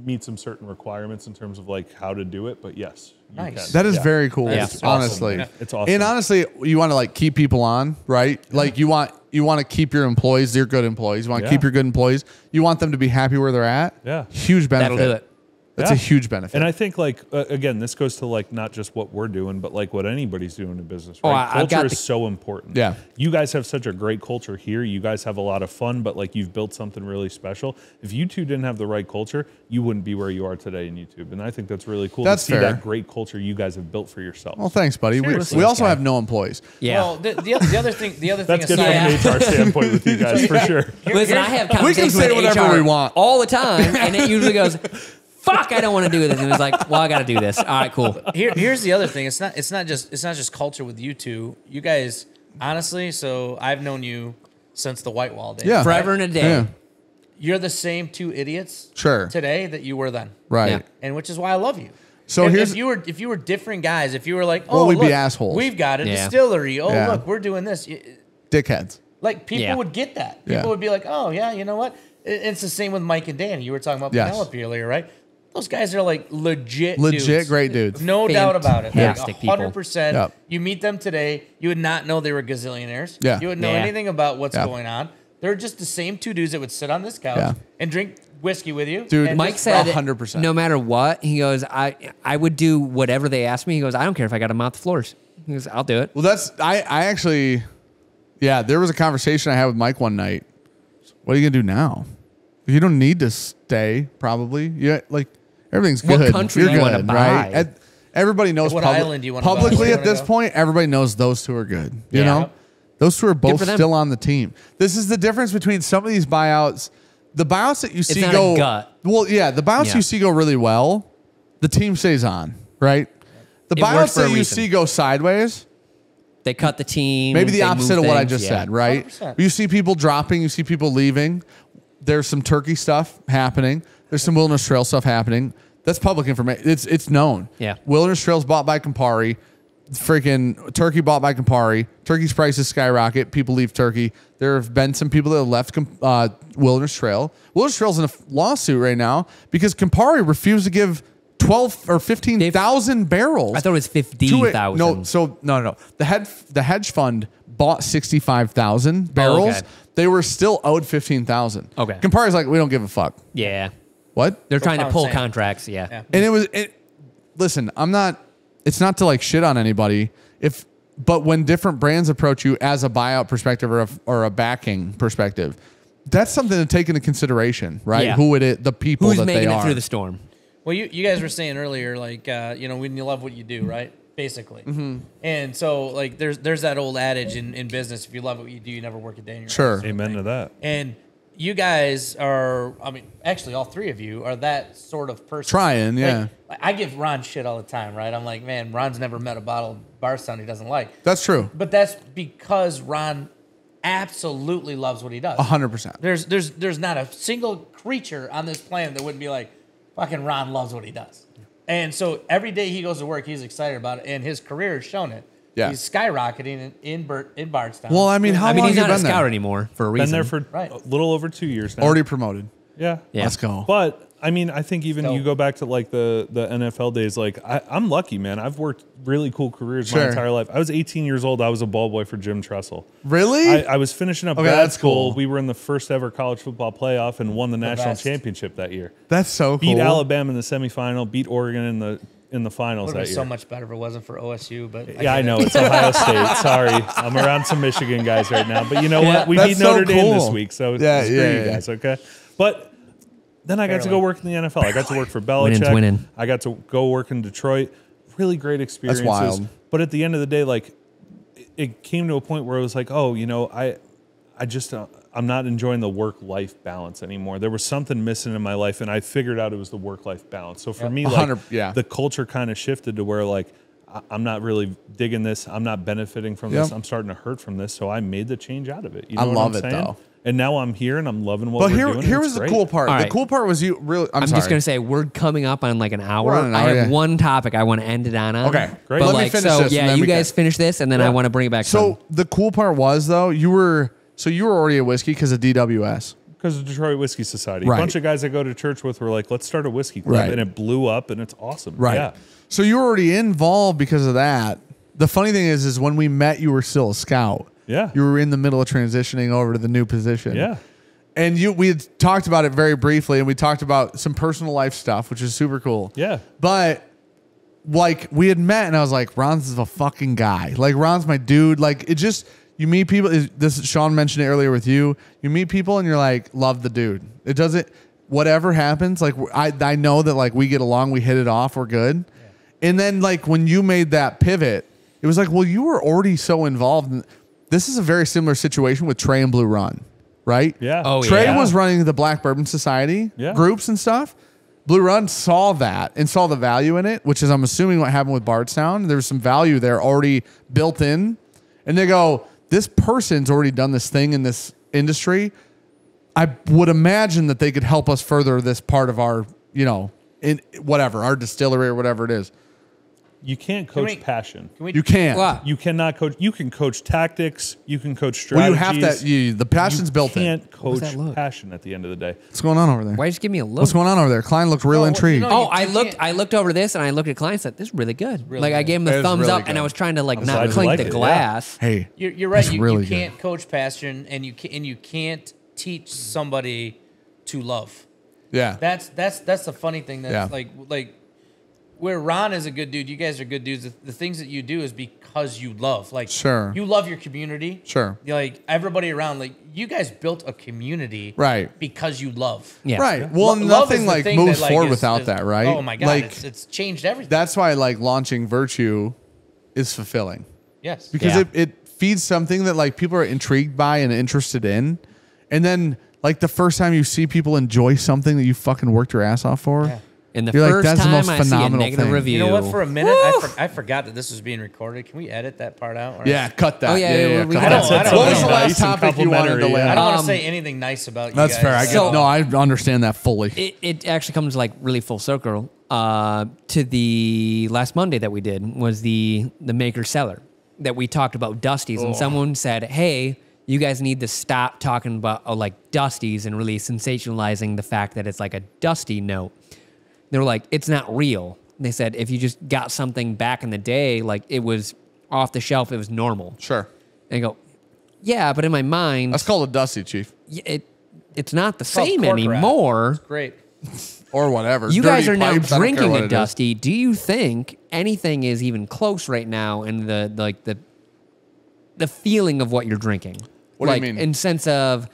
meet some certain requirements in terms of like how to do it, but yes. you Nice. can. That is Yeah. very cool. That's awesome. Honestly, Yeah. It's awesome. And honestly, you want to like keep people on, right? Like you want to keep your employees. They're good employees. You want to Yeah. keep your good employees. You want them to be happy where they're at. Yeah. Huge benefit. That'll do it. That's Yeah. a huge benefit. And I think like again, this goes to like not just what we're doing, but like what anybody's doing in business. Oh, Right? I've got Culture the- is so important. Yeah. You guys have such a great culture here. You guys have a lot of fun, but like you've built something really special. If you two didn't have the right culture, you wouldn't be where you are today in YouTube. And I think that's really cool That's to see fair. that great culture you guys have built for yourselves. well, thanks, buddy. Seriously. We also have no employees. Yeah. Well, the other thing, That's good aside, from an HR standpoint with you guys for sure. Listen, I have We can conversations say with whatever HR we want. all the time, and it usually goes, "Fuck, I don't want to do this," and it's like, "Well, I got to do this." All right, cool. Here's the other thing. It's not just culture with you two. You guys, honestly. So I've known you since the White Wall days. Yeah. Forever and a day. Yeah. You're the same two idiots. Sure. Today that you were then. Right. Yeah. And which is why I love you. So if, here's if you were different guys, if you were like, Well, oh, we'd be look, assholes. We've got a Yeah. distillery. Oh, Yeah. look, we're doing this. dickheads. Like people Yeah. would get that. People Yeah. would be like, oh yeah, you know what? It's the same with Mike and Dan. You were talking about Yes. Penelope earlier, right? Those guys are like legit Legit great dudes. No doubt about it. Like Fantastic people. 100%. Yep. You meet them today, you would not know they were gazillionaires. Yeah. You wouldn't know Yeah. anything about what's Yeah. going on. They're just the same two dudes that would sit on this couch Yeah. and drink whiskey with you. Dude, and Mike just said, 100%. no matter what, he goes, I would do whatever they asked me. He goes, I don't care if I got to mop the floors. He goes, I'll do it. Well, I actually, yeah, there was a conversation I had with Mike one night. What are you gonna do now? You don't need to stay, probably. Yeah, like everything's What good. country You're do you good, wanna buy? right? Everybody knows. What island do you wanna buy? Where publicly do you at this wanna go? point? Everybody knows those two are good. You Yeah. know, those two are both for them. still on the team. This is the difference between some of these buyouts. The buyouts that you see not go a gut. well, yeah, the buyouts Yeah. you see go really well. The team stays on, right? The It works buyouts for a that you reason. see go sideways. They cut the team. Maybe the they opposite move of what I things, just yeah. said, right? 100%. You see people dropping, you see people leaving. There's some Turkey stuff happening. There's some Wilderness Trail stuff happening. That's public information. It's known. Yeah. Wilderness Trail's bought by Campari. Freaking Turkey bought by Campari. Turkey's prices skyrocket. People leave Turkey. There have been some people that have left Wilderness Trail. Wilderness Trail's in a lawsuit right now because Campari refused to give 12 or 15,000 barrels. I thought it was to it. 50,000. No. The hedge fund bought 65,000 barrels. okay. They were still owed 15,000. Okay. Campari's like, we don't give a fuck. Yeah. What? They're trying to I'm pull saying. contracts. Yeah. And listen, it's not to like shit on anybody. But when different brands approach you as a buyout perspective or a backing perspective, that's something to take into consideration, right? Yeah. Who it is, the people Who's that they making it are. through the storm? Well, you guys were saying earlier, like, when you love what you do, right? Basically. Mm-hmm. And so, like, there's that old adage in business, if you love what you do, you never work a day in your life. Sure. Amen to that. And you guys are, I mean, actually, all three of you are that sort of person. Trying, yeah. Like, I give Ron shit all the time, right? I'm like, man, Ron's never met a bottle of Bardstown he doesn't like. That's true. But that's because Ron absolutely loves what he does. 100%. There's not a single creature on this planet that wouldn't be like, fucking Ron loves what he does. And so every day he goes to work, he's excited about it, and his career has shown it. Yeah. He's skyrocketing in Bardstown. Well, I mean, how long he's have not you a been scout there? anymore for a reason. Been there for Right. a little over 2 years now. Already promoted. Yeah. Yeah. Let's go. But I mean, I think even Dope. you go back to like the NFL days, like I'm lucky, man. I've worked really cool careers my Sure. entire life. I was 18 years old. I was a ball boy for Jim Tressel. Really? I was finishing up Okay, grad that's school. cool. We were in the first ever college football playoff and won the national best. championship that year. That's so cool. Beat Alabama in the semifinal. Beat Oregon in the finals would that have year. been so much better if it wasn't for OSU. But Yeah, I know. It's Ohio State. Sorry. I'm around some Michigan guys right now. But you know Yeah, what? We that's beat so Notre Dame this cool. week. So Yeah, screw yeah, you yeah. guys, okay? But then I got to go Barely. work in the NFL. I got to work for Winning's Belichick. winning. I got to go work in Detroit. Really great experiences. wild. But at the end of the day, like, it came to a point where it was like, oh, you know, I just I'm not enjoying the work-life balance anymore. There was something missing in my life, and I figured out it was the work-life balance. So for me, like, 100 yeah. the culture kind of shifted to where, like, I'm not really digging this. I'm not benefiting from this. Yep. I'm starting to hurt from this. So I made the change out of it. You I know what love I'm it, saying? though. And now I'm here and I'm loving what But we're here doing. here and was it's the great. cool part. All The right. cool part was you really. I'm just sorry. gonna say we're coming up on like an hour. We're on an I hour, have yeah. one topic I want to end it on. Okay, great. But Let me like, finish so this and yeah, then you we guys can- finish this, and then I want to bring it back. So the cool part was though you were already a whiskey because of DWS. Because of Detroit Whiskey Society. Right. A bunch of guys I go to church with were like, let's start a whiskey club. Right. And it blew up and it's awesome. Right. Yeah. So you were already involved because of that. The funny thing is when we met, you were still a scout. Yeah. You were in the middle of transitioning over to the new position. Yeah. And we had talked about it very briefly, and we talked about some personal life stuff, which is super cool. Yeah. But like we had met, and I was like, Ron's a fucking guy. Like Ron's my dude. Like it just you meet people. This Sean mentioned it earlier with you. You meet people, and you're like, love the dude. It doesn't. Whatever happens, like I know that like we get along, we hit it off, we're good. Yeah. And then like when you made that pivot, it was like, well, you were already so involved. This is a very similar situation with Trey and Blue Run, right? Yeah. Oh, Trey yeah. was running the Black Bourbon Society Yeah. groups and stuff. Blue Run saw that and saw the value in it, which is I'm assuming what happened with Bardstown. There was some value there already built in. And they go, this person's already done this thing in this industry. I would imagine that they could help us further this part of our, in whatever, our distillery or whatever it is. You can't coach we- passion. You can't. What? You cannot coach. You can coach tactics. You can coach Well, strategies. you have to. The passion's built in. You can't coach that look? passion at the end of the day. What's going on over there? Why just give me a look? What's going on over there? Klein looked real No, intrigued. you know- Oh, I You looked. can't- I looked over this, and I looked at Klein and said, "This is really good." Really I good. gave him It the is thumbs really up, and good. I was trying to like I'm not glad you clink liked the it, yeah. glass. Hey, You're right. that's You, really you good. can't coach passion, and you can't teach somebody to love. Yeah. That's the funny thing. That Yeah. like where Ron is a good dude, you guys are good dudes. The things that you do is because you love. Like Sure. you love your community. Sure. You're like everybody around. Like you guys built a community. Right. Because you love. Yeah. Right. Well, Love is nothing the like thing moves that, like, forward is- without is- that, right? Oh my god, Like it's changed everything. that's why like launching Virtue is fulfilling Yes. because Yeah. it feeds something that like people are intrigued by and interested in, and then like the first time you see people enjoy something that you fucking worked your ass off for. Yeah. And the You're like, first that's the time most I see a phenomenal negative thing. review, You know what? For a minute, I forgot that this was being recorded. Can we edit that part out? Or- Yeah, cut that. Oh, yeah, we cut got that. it. I don't What was the know. last Nice and topic you wanted to complimentary, land? I don't want on? to say anything nice about you That's guys. fair. I get. So- No, I understand that fully. it actually comes like really full circle to the last Monday that we did was the maker seller that we talked about Dusties, and someone said, "Hey, you guys need to stop talking about like Dusties and really sensationalizing the fact that it's like a dusty note." They were like, "It's not real." They said, "If you just got something back in the day, like it was off the shelf, it was normal." Sure. And I go, "Yeah, but in my mind, That's called a dusty, chief, it's not the called same cork wrap. anymore." Great. or whatever. You Dirty guys are now pipes, I don't care drinking what a it is. Dusty. Do you think anything is even close right now in the feeling of what you're drinking? What do you like, mean? in sense of,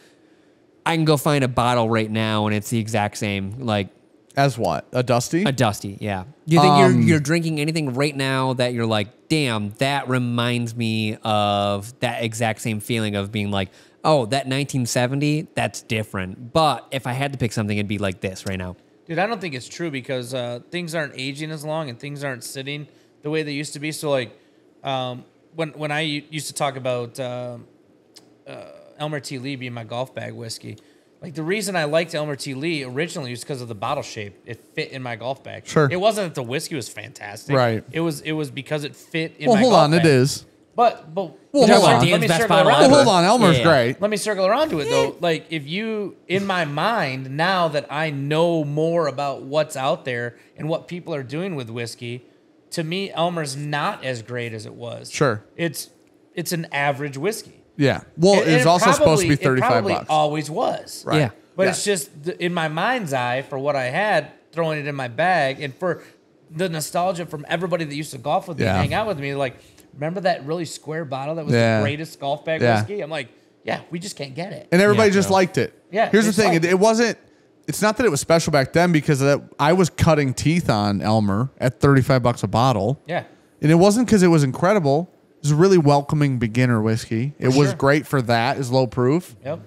I can go find a bottle right now and it's the exact same, like As what? A dusty? a Dusty. Yeah. Do you think you're drinking anything right now that you're like, damn, that reminds me of that exact same feeling of being like, oh, that 1970, that's different. But if I had to pick something, it'd be like this right now. Dude, I don't think it's true because things aren't aging as long and things aren't sitting the way they used to be. So, like, when I used to talk about Elmer T. Lee being my golf bag whiskey, like the reason I liked Elmer T. Lee originally was because of the bottle shape. It fit in my golf bag. Sure. It wasn't that the whiskey was fantastic. Right. It was because it fit in Well, my hold golf on. bag. It is. But Well, You're hold talking on. about let Dan's me best circle bottle around. Well, ever. hold on. Elmer's Yeah. great. Let me circle around to it though. Like if you, in my mind, now that I know more about what's out there and what people are doing with whiskey, to me, Elmer's not as great as it was. Sure. It's an average whiskey. Yeah. Well, And it's it also supposed to be probably- it $35 probably bucks. always was. Right. Yeah. But Yeah. it's just in my mind's eye for what I had, throwing it in my bag, and for the nostalgia from everybody that used to golf with me, Yeah. and hang out with me. Like, remember that really square bottle that was Yeah. the greatest golf bag Yeah. whiskey? I'm like, yeah, we just can't get it. And everybody Yeah, just no. liked it. Yeah, Here's the they thing. liked It wasn't. It's not that it was special back then because of that I was cutting teeth on Elmer at $35 a bottle. Yeah. And it wasn't because it was incredible. It was a really welcoming beginner whiskey. It was sure. great for that. It's low proof. Yep.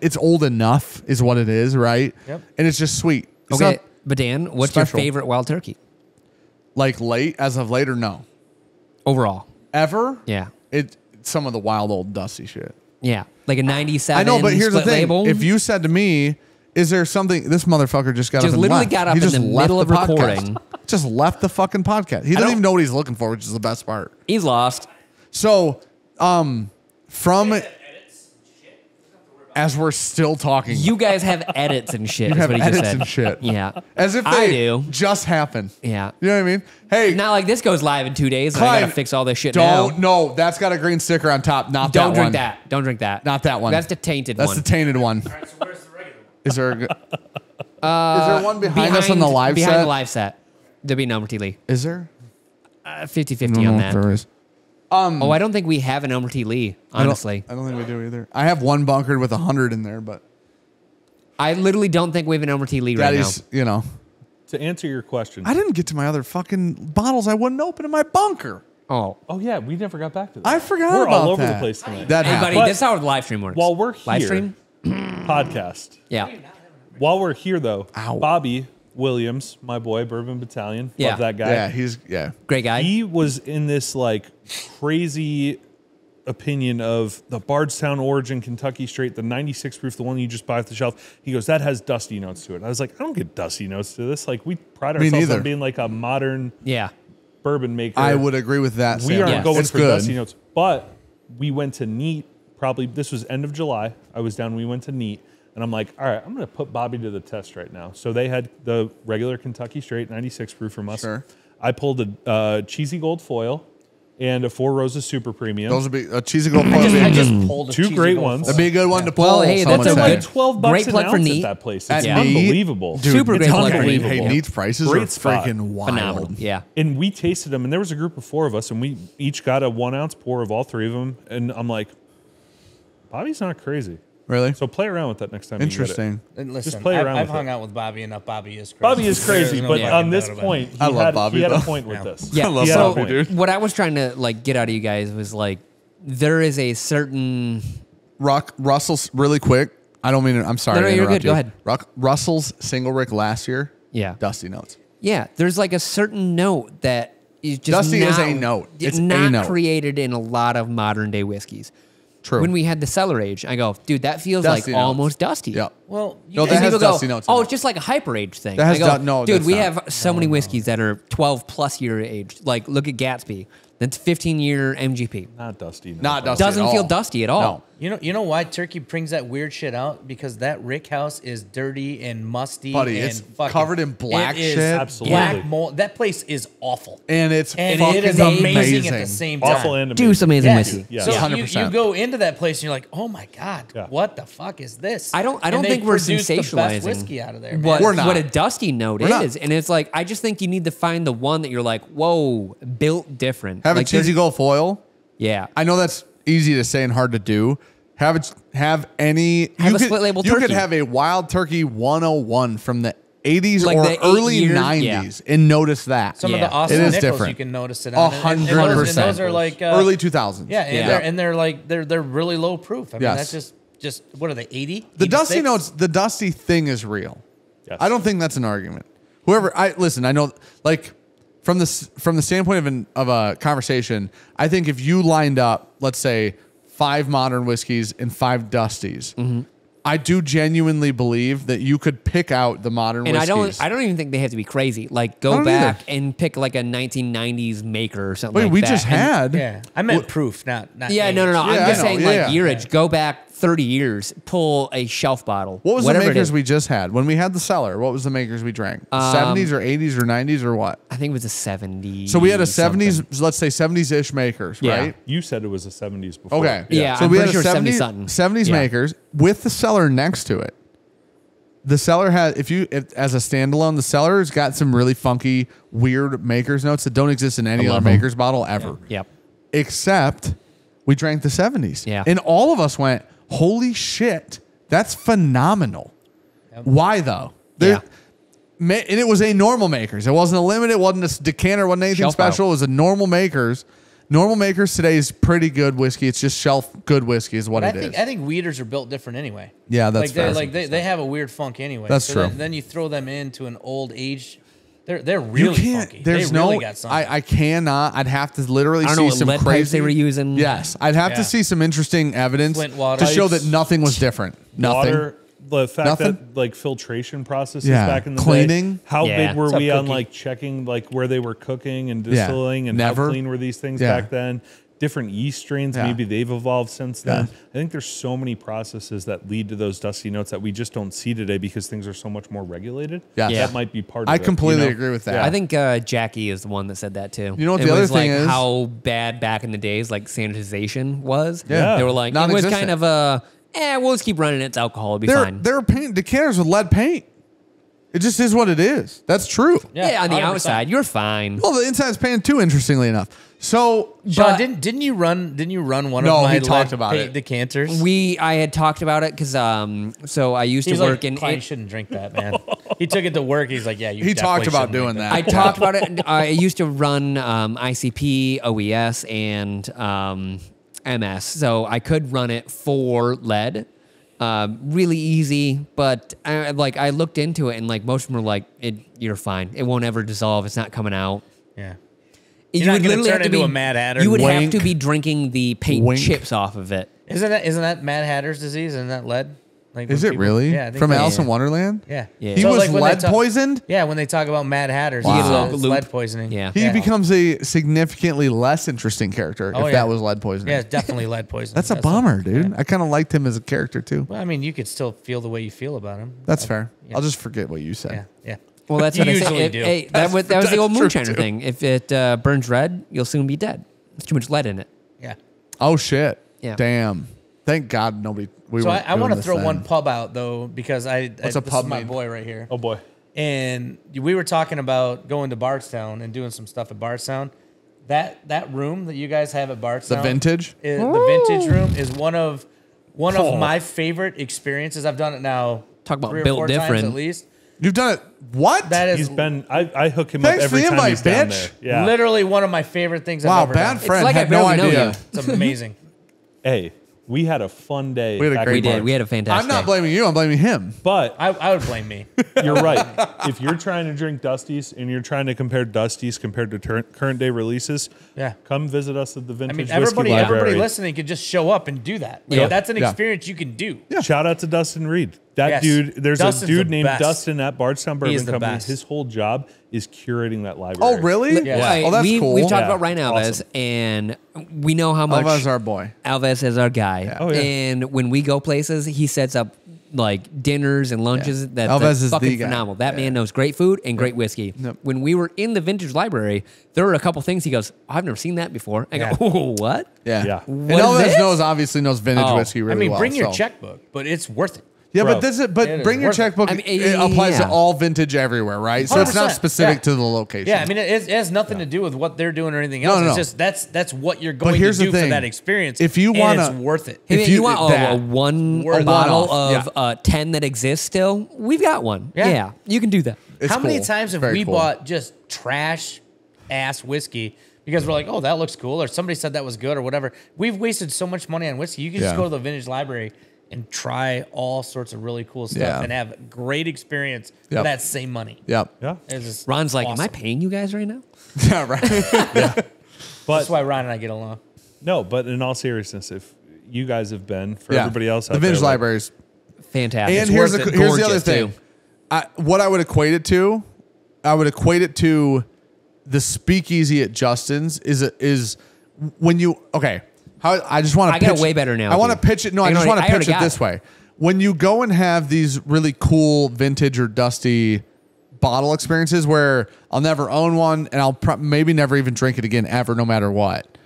It's old enough is what it is, right? Yep. And it's just sweet. It's Okay, not but Dan, what's special. your favorite wild turkey like late as of later. No. overall? Ever? Yeah. It's some of the wild old dusty shit. Yeah. Like a 97 I know, but here's the split thing. label. If you said to me, is there something this motherfucker just got Just up and literally left. got up He in just the left middle of podcast. recording. Just left the fucking podcast. He doesn't don't- even know what he's looking for, which is the best part. He's lost. So, from as we're still talking, You guys have edits and shit. You is have what he just edits said. and shit. Yeah. as if I they do. just happened. Yeah. You know what I mean? Hey, Not like this goes live in 2 days and I Klein, gotta fix all this shit don't now. no, that's got a green sticker on top. Not Don't that drink one. that. Don't drink that. Not that one. That's the tainted That's one. the tainted one. So where's the regular one? Is there? Is there one behind us on the live behind set? the live set. There'll be number T Lee. Is there? 50-50 I don't on know that. if there is. Oh, I don't think we have an Elmer T. Lee, honestly. I don't think we do either. I have one bunkered with 100 in there, but I literally don't think we have an Elmer T. Lee right now. Daddy's, you know. To answer your question, I didn't get to my other fucking bottles I wouldn't open in my bunker. Oh. oh yeah, we never got back to that. I forgot We're about all over that. the place tonight. That Hey, buddy, happened. this is how the live stream works. While we're here, Live stream? podcast. Yeah. While we're here, though, Ow. Bobby Williams, my boy, Bourbon Battalion, Yeah. love that guy. Yeah. Great guy. He was in this like crazy opinion of the Bardstown Origin Kentucky Straight, the 96 proof, the one you just buy off the shelf. He goes, that has dusty notes to it. I was like, I don't get dusty notes to this. Like, we pride Me ourselves neither. on being like a modern yeah. bourbon maker. I would agree with that. We Sam. aren't Yes. going It's for good. dusty notes, but we went to Neat. Probably this was end of July. I was down. We went to Neat, and I'm like, all right, I'm going to put Bobby to the test right now. So they had the regular Kentucky Straight 96 proof from us. Sure. I pulled a cheesy gold foil and a Four Roses Super Premium. Those would be a cheesy gold. I just pulled a Two cheesy great gold ones. That'd be a good one to pull. Well, hey, someone that's a said. good- like $12 Great an plug for ounce Neat. at that place. At It's Neat? unbelievable. Dude, Super it's great plug for unbelievable. Neat. Hey, Neat's prices Great are spot. freaking wild. Phenomenal. Yeah. And we tasted them, and there was a group of 4 of us, and we each got a 1 ounce pour of all 3 of them. And I'm like, Bobby's not crazy. Really? So play around with that next time. You Interesting. And listen, Just play around I've with hung it. out with Bobby enough. Bobby is crazy. Bobby is crazy, There's no but fucking on this doubt about point, it. I love Bobby, he had though. a point with Yeah. this. Yeah. I love He had a Bobby, point. dude. What I was trying to like get out of you guys was like, there is a certain Russell's really quick. I don't mean it. I'm sorry. No, to you're interrupt good. Go you. ahead. Russell's single rick last year. Yeah. Dusty notes. Yeah, there's like a certain note that is just Dusty not, is a note. It's a not note. created in a lot of modern day whiskeys. True. When we had the cellar age, I go, dude, that feels Dusty like notes. almost dusty. Yep. Well, you No, guys- that And has people go, dusty notes in oh, it. it's just like a hyper age thing. That has I go, no, dude, that's we not. have so many whiskeys that are 12 plus year aged. Like, look at Gatsby. That's 15-year MGP. Not dusty. No. Not dusty. Doesn't at feel all. dusty at all. No. You know why Turkey brings that weird shit out? Because that Rick house is dirty and musty. Buddy, and it's fucking, covered in black it is shit. Absolutely. Black mold. That place is awful. And it's And fucking it is amazing at the same time. Awful and amazing. Deuce amazing Yeah. whiskey. Yeah. So 100%. you go into that place and you're like, oh my god, Yeah. what the fuck is this? I don't And they think we're produce the best sensationalizing whiskey out of there. Man. what, We're not. what a dusty note We're not. is. And it's like, I just think you need to find the one that you're like, whoa, built different. Have like a cheesy gold foil. Yeah. I know that's easy to say and hard to do. Have any. Have you a could, split label You could turkey. have a wild turkey 101 from the 80s Like or the 8 early years, 90s and notice that. Some Yeah. of the Austin It is Nichols different. you can notice it on. 100%. And those are like Early 2000s. Yeah, and they're like they're really low proof. I mean, Yes. that's just what are they? 80? The dusty 86? notes, the dusty thing is real. Yes. I don't think that's an argument. I know, like from the standpoint of a conversation, I think if you lined up, let's say 5 modern whiskeys and 5 dusties, Mm-hmm. I do genuinely believe that you could pick out the modern And whiskeys. I don't even think they have to be crazy. Like I go don't back either. and pick like a 1990s maker or something Wait, like we that. just And- had. Yeah, I meant proof, not Yeah, age. no. Yeah, I'm I just know, saying yeah, like yeah. year age. Go back 30 years, pull a shelf bottle. What was the whatever it makers is. we just had when we had the cellar? What was the makers we drank? 70s or 80s or 90s or what? I think it was a 70s. So we had a 70s, something. let's say 70s-ish makers, Yeah. right? You said it was the 70s before. Okay. Yeah, So I'm we had pretty a sure 70s, 70 something. 70s Yeah. makers with the cellar next to it. The cellar had, as a standalone, the cellar's got some really funky, weird maker's notes that don't exist in any other love 'em. maker's bottle ever. Yep. Except we drank the 70s. Yeah. And all of us went, holy shit, that's phenomenal. Why though? Yeah. And it was a normal makers. It wasn't a limited, it wasn't a decanter, wasn't anything Shelf special. bottle. It was a normal makers. Normal makers today is pretty good whiskey. It's just shelf good whiskey is what But it is. I think weeders are built different anyway. Yeah, that's like they're fair. like they have a weird funk anyway. That's so true. Then you throw them into an old age. They're really funky. There's they really got something. I cannot. I'd have to literally I don't see know what some lead pipes crazy. they were using. Yes, I'd have Yeah. to see some interesting evidence Flint water. to show that Pipes. nothing was different. Nothing. Water, the fact Nothing? that like filtration processes Yeah. back in the Cleaning. day. How Yeah. big were What's up, we on Cookie? like checking like where they were cooking and Yeah. distilling and Never. how clean were these things Yeah. back then? Different yeast strains, Yeah. maybe they've evolved since then. Yeah. I think there's so many processes that lead to those dusty notes that we just don't see today because things are so much more regulated. Yes. Yeah. That might be part of I it. completely you know? agree with that. Yeah. I think Jackie is the one that said that too. You know what it the other was thing like is? how bad back in the days, like sanitization was. Yeah. They were like, it was Non-existent. kind of we'll just keep running its alcohol, it'll be They're fine. they're paint decanters with lead paint. It just is what it is. That's true. Yeah, on the 100%. outside, you're fine. Well, the inside's painted too. Interestingly enough, so Sean, but- didn't you run one No, of my he talked lead about paint it. decanters? I had talked about it because so I used He's to like, work in. Klein, you shouldn't drink that, man. He took it to work. He's like, yeah, you. He definitely talked about shouldn't doing drink that. I talked about it. I used to run ICP, OES, and MS, so I could run it for lead. Really easy, but I looked into it and like most of them were like, "You're fine. It won't ever dissolve. It's not coming out." Yeah. You not would gonna literally turn have to into be a Mad Hatter. You would Wink. have to be drinking the paint Wink. chips off of it. Isn't that Mad Hatter's disease? Isn't that lead? Like Is when it really? Yeah, I think From that's- Alice in Wonderland? Yeah. Yeah. He So, was like, when they lead talk- poisoned? Yeah, when they talk about Mad Hatters, Wow. it's, Get a little it's lead poisoning. Yeah. He becomes a significantly less interesting character Oh, if yeah. that was lead poisoning. Yeah, it's definitely lead poisoning. That's a bummer, dude. I kind of liked him as a character too. Well, I mean, you could still feel the way you feel about him. That's fair. Yeah. I'll just forget what you said. Yeah. Well, that's You what I usually said. do. Hey, that was the old That's true, moonshiner too. thing. If it burns red, you'll soon be dead. There's too much lead in it. Yeah. Oh shit. Yeah. Damn. Thank God nobody. So I want to throw then. one pub out though because What's a this pub is my mean? boy right here. Oh boy. And we were talking about going to Bardstown and doing some stuff at Bardstown. That room that you guys have at Bardstown, The vintage? the vintage room is one of my favorite experiences. I've done it now. Talk about 3 or built 4 times different. at least. You've done it. What? That is He's been. I hook him Thanks up for every the time invite, he's down bitch. there. Yeah. literally one of my favorite things wow, I've ever bad done. friend. like I had no barely know idea. you. It's amazing. Hey, we had a fun day. We had a back great in We did. March. We had a fantastic I'm not day. blaming you. I'm blaming him. But I would blame me. you're right. If you're trying to drink Dusty's and you're trying to compare Dusty's compared to current day releases, Yeah. come visit us at the I Vintage mean, Whiskey everybody Library. listening could just show up and do that. Like, Yeah. that's an Yeah. experience you can do. Shout out to Dustin Reed. That Yes. dude, there's Dustin's a dude the named best. Dustin at Bardstown He is Bourbon the Company. best. His whole job is curating that library. Oh, really? Yeah. Well, Oh, that's cool. We've talked Yeah. about Ryan Alves, Awesome. and we know how much Alva's our boy. Alves is our guy. Oh, yeah. And when we go places, he sets up like dinners and lunches that Alves that's is the fucking guy. phenomenal. That Yeah. man knows great food and great whiskey. Yep. When we were in the vintage library, there were a couple things he goes, I've never seen that before. I Yeah. go, oh, what? Yeah. Yeah. And What is Alves this? obviously knows vintage Oh. whiskey really I mean, well. bring your so. checkbook, but it's worth it. Yeah, Bro, but it bring is your worth it. checkbook. I mean, it applies yeah. to all vintage everywhere, right? So it's not 100%, specific yeah. to the location. Yeah, I mean, it has nothing to do with what they're doing or anything No, else. no, It's no. just that's what you're going to here's the do for thing. that experience. If you and wanna- it's worth it. Hey, If man, you- you want that- a one Word a bottle one-off, of 10 that exists still? We've got one. Yeah. Yeah, you can do that. It's How many cool. times have Very we cool. bought just trash ass whiskey because we're like, oh, that looks cool, or somebody said that was good, or whatever? We've wasted so much money on whiskey. You can just Yeah. go to the vintage library and try all sorts of really cool stuff Yeah. and have great experience Yep. for that same money. Yep. Yeah. It's just Ron's like, am I awesome. paying you guys right now? Yeah, right. But That's why Ryan and I get along. no, but in all seriousness, if you guys have been, for Yeah. everybody else out the vintage there, like, libraries. Fantastic. And It's here's worth the it. here's the other Gorgeous, thing. too. What I would equate it to, the speakeasy at Justin's is when you How I just want to. I got a way better analogy. I want to pitch it. No, I just want to pitch it this way. When you go and have these really cool vintage or dusty bottle experiences where I'll never own one and I'll maybe never even drink it again ever, no matter what.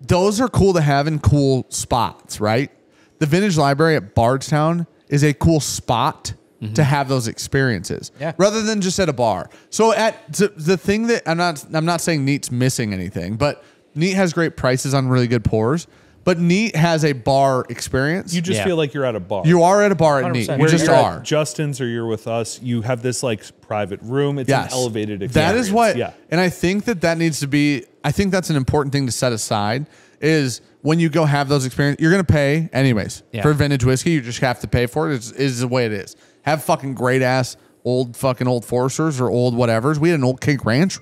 Those are cool to have in cool spots, right? The Vintage Library at Bardstown is a cool spot to have those experiences, rather than just at a bar. So the thing that I'm not saying Neat's missing anything, but Neat has great prices on really good pours. But Neat has a bar experience. You just feel like you're at a bar. You are at a bar at Neat. 100%. You Where just you're are. at Justin's or you're with us, you have this like private room. It's an elevated experience. That is what, yeah. and I think that needs to be, I think that's an important thing to set aside is when you go have those experiences, you're going to pay anyways. For vintage whiskey, you just have to pay for it. Is the way it is. Have fucking great ass old Foresters or old whatevers. We had an old King Ranch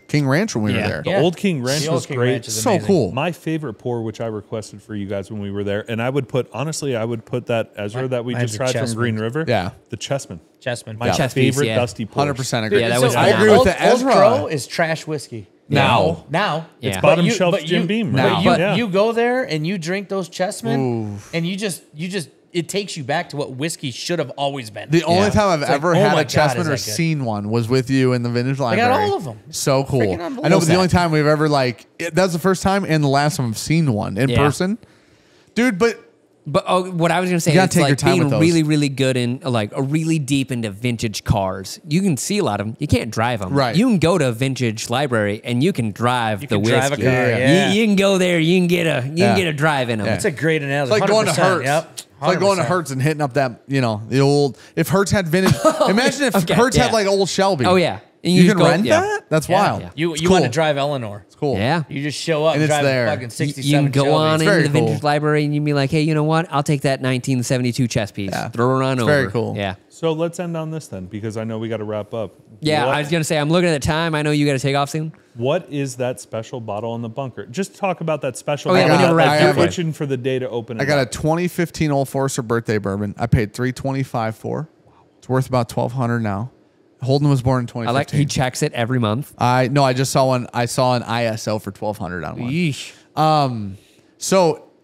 when we were there. The Old King Ranch The Old was King great. Ranch is So amazing. cool. My favorite pour, which I requested for you guys when we were there, and I would put that Ezra that we mine's just a tried from Chessman. Green River. Yeah. The Chessman. Chessman. My Chess favorite piece, yeah. dusty pour. 100% agree. Yeah, that was I agree with the Old Ezra. Crow is trash whiskey. Now. Now. Yeah. It's bottom But you- shelf but Jim you- Beam. Now. Right? But Yeah. you go there and you drink those Chessmen, and you just it takes you back to what whiskey should have always been. The only time I've like, ever oh had my a God, Chessman is or that good. seen one was with you in the Vintage Library. got all of them. So cool. Freaking I know, unbelievable. but the only time we've ever that was the first time and the last time I've seen one in person. Dude, but what I was going to say You gotta is take your like time being with those. really, really good in like really deep into vintage cars. You can see a lot of them. You can't drive them. Right. You can go to a vintage library and you can drive the can whiskey. drive a car, Yeah. You can go there. You can get a drive in them. That's a great analogy. it's like going to 100%, Hertz. Yep. It's like going to 100%. Hertz and hitting up that, the old, if Hertz had vintage, imagine if Okay, Hertz yeah. had like old Shelby. Oh yeah. And You just can rent yeah. that? That's Yeah. wild. Yeah. You It's want cool. to drive Eleanor. It's cool. Yeah. You just show up And it's drive there. a fucking You 67 can go on very into the vintage cool. library and you can be like, hey, you know what? I'll take that 1972 chess piece. Yeah. Throw her on over. very cool. Yeah. So let's end on this then, because I know we got to wrap up. Yeah, What- I was going to say, I'm looking at the time. I know you got to take off soon. What is that special bottle in the bunker? Just talk about that special Oh, yeah, bottle we never that wrapped you're it. itching for the day to open it. I got a up. 2015 Old Forester birthday bourbon. I paid $325 for. It's worth about $1,200 now. Holden was born in 2015. I like he checks it every month. I just saw one. I saw an ISO for $1,200 on one. Yeesh.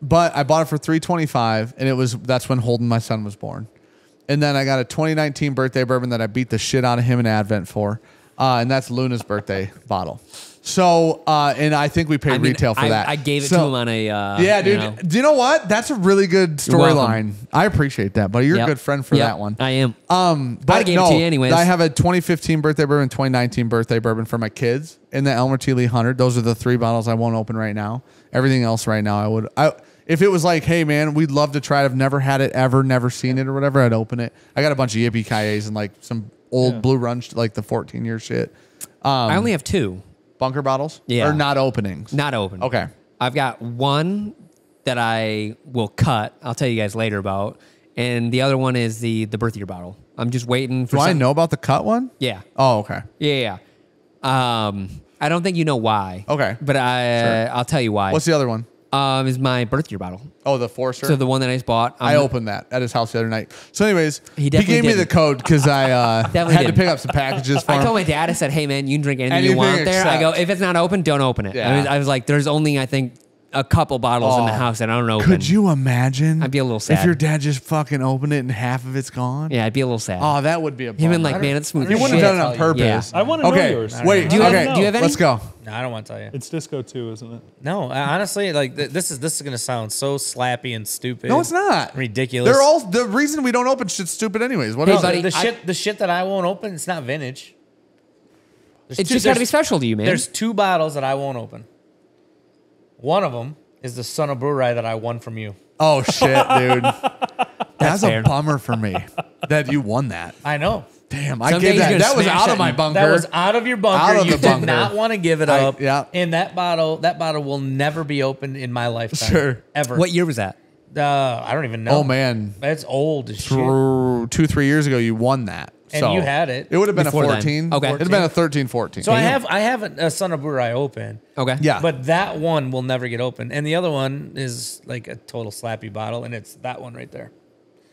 But I bought it for $325, and that's when Holden, my son, was born. And then I got a 2019 birthday bourbon that I beat the shit out of him in Advent for, and that's Luna's birthday bottle. So, and I think we paid retail for that. I gave it So- to him on a Yeah, dude. You know. Do you know what? That's a really good You're welcome. storyline. I appreciate that, buddy. You're Yep. a good friend for Yep, that one. I am. But I gave it to you anyways. I have a 2015 birthday bourbon, 2019 birthday bourbon for my kids, and the Elmer T. Lee 100. Those are the 3 bottles I won't open right now. Everything else right now, if it was like, hey man, we'd love to try it. I've never had it ever, never seen it or whatever, I'd open it. I got a bunch of Yippee Ki-Yays and like some old Blue Run, like the 14-year shit. I only have 2. Bunker bottles? Yeah. Or not openings? Not open. Okay. I've got one that I will cut. I'll tell you guys later about. And the other one is the birth year bottle. I'm just waiting for Do I know about the cut one? Yeah. Oh, okay. Yeah. I don't think you know why. Okay. But I'll tell you why. What's the other one? Is my birth year bottle. Oh, the Forester? So the one that I just bought. I opened that at his house the other night. So, anyways, He he definitely gave me the didn't. code because I Definitely had to didn't. pick up some packages for I him. told my dad, I said, hey man, you can drink anything you Anything want there. I go, except- if it's not open, don't open it. Yeah. I was like, there's only, I think, a couple bottles in the Oh, house that I don't open. Could you imagine? I'd be a little if sad. your dad just fucking opened it and half of it's gone. Yeah, I'd be a little sad. Oh, that would be a He'd been bummer. like, man, it's smooth. You as wouldn't shit. have done it on purpose. Yeah. I want to know Okay, yours. wait. Do you have- okay, do you have any? let's go. No, I don't want to tell you. It's Disco 2, isn't it? No, honestly, like this is gonna sound so slappy and stupid. No, it's not ridiculous. They're all the reason we don't open shit's stupid, anyways. What Hey, is buddy, it? the shit that I won't open. It's not vintage. It's just got to be special to you, man. There's 2 bottles that I won't open. One of them is the Son of Brewery that I won from you. Oh shit, dude. That's a fair. bummer for me that you won that. I know. Damn, I Someday gave he's that. gonna That was smash out that of my and- bunker. That was out of your bunker. Out of You the did bunker. not want to give it up. yeah. And that bottle will never be opened in my lifetime. Sure. Ever. What year was that? I don't even know. Oh man, That's old as shit. 2-3 years ago, you won that. And So, you had it. It would have been Before a then. 14. Okay. It'd have been a 13-14. So I have a Son of Brewery open. Okay. Yeah. But that one will never get open. And the other one is like a total slappy bottle, and it's that one right there.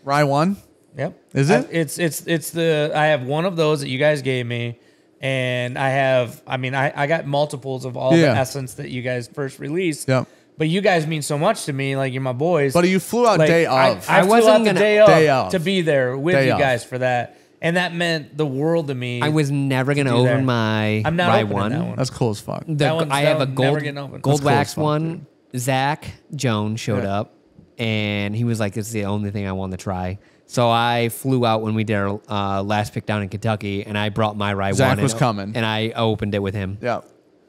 Rye 1. Yep. Is it? It's the I have one of those that you guys gave me, and I got multiples of all the Yeah. essence that you guys first released. Yep. But you guys mean so much to me, like you're my boys. But you flew out Like, day of. I I flew wasn't out the gonna- day of of. to be there with Day you of. guys for that, and that meant the world to me. I was never going to do that. open my I'm not Rye opening one. that one. That's cool as fuck. That one's- I that have a one's gold, never getting opened. gold That's cool as wax fuck, one. Zach Jones showed Yeah. up, and he was like, "This is the only thing I want to try." So I flew out when we did our last pick down in Kentucky, and I brought my Rye Zach one. was and, coming. and I opened it with him. Yeah.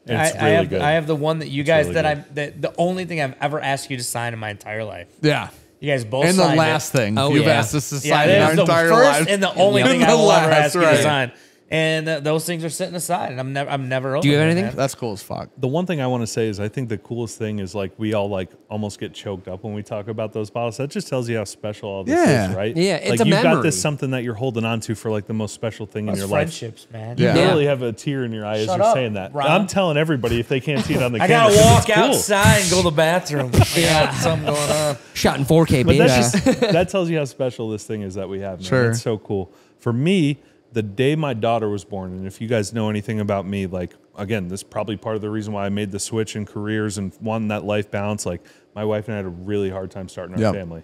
It's I really have good. I have the one that you guys really that the only thing I've ever asked you to sign in my entire life. Yeah. You guys both And the signed last it. thing Oh, you've yeah. asked us to Yeah, sign that in our is the entire first lives. and the only And thing the I will ever last, ask you to right. sign. And those things are sitting aside, and I'm never opening. you have them, anything? man. That's cool as fuck. The one thing I want to say is I think the coolest thing is like we all like almost get choked up when we talk about those bottles. That just tells you how special all this Yeah. is, right? Yeah, it's like a you've got memory. this something that you're holding on to for like the most special thing in That's your life. friendships, man. Yeah. You Yeah. literally have a tear in your eye as Shut you're up, saying that. Ron. I'm telling everybody if they can't see it on the I camera. gotta 'cause walk it's cool. outside and go to the bathroom. Yeah, something going on. Shot in 4K, But baby. that just that tells you how special this thing is that we have. Man. Sure. It's so cool. For me, the day my daughter was born, and if you guys know anything about me, like again, this is probably part of the reason why I made the switch in careers and wanting that life balance. Like my wife and I had a really hard time starting our Yep. family.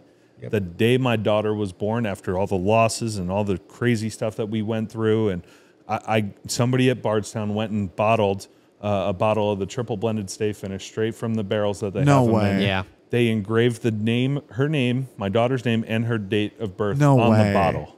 The day my daughter was born, after all the losses and all the crazy stuff that we went through, and I somebody at Bardstown went and bottled a bottle of the triple blended stay finish straight from the barrels that they No have them way. in. Yeah. They engraved her name, my daughter's name, and her date of birth No on way. the bottle.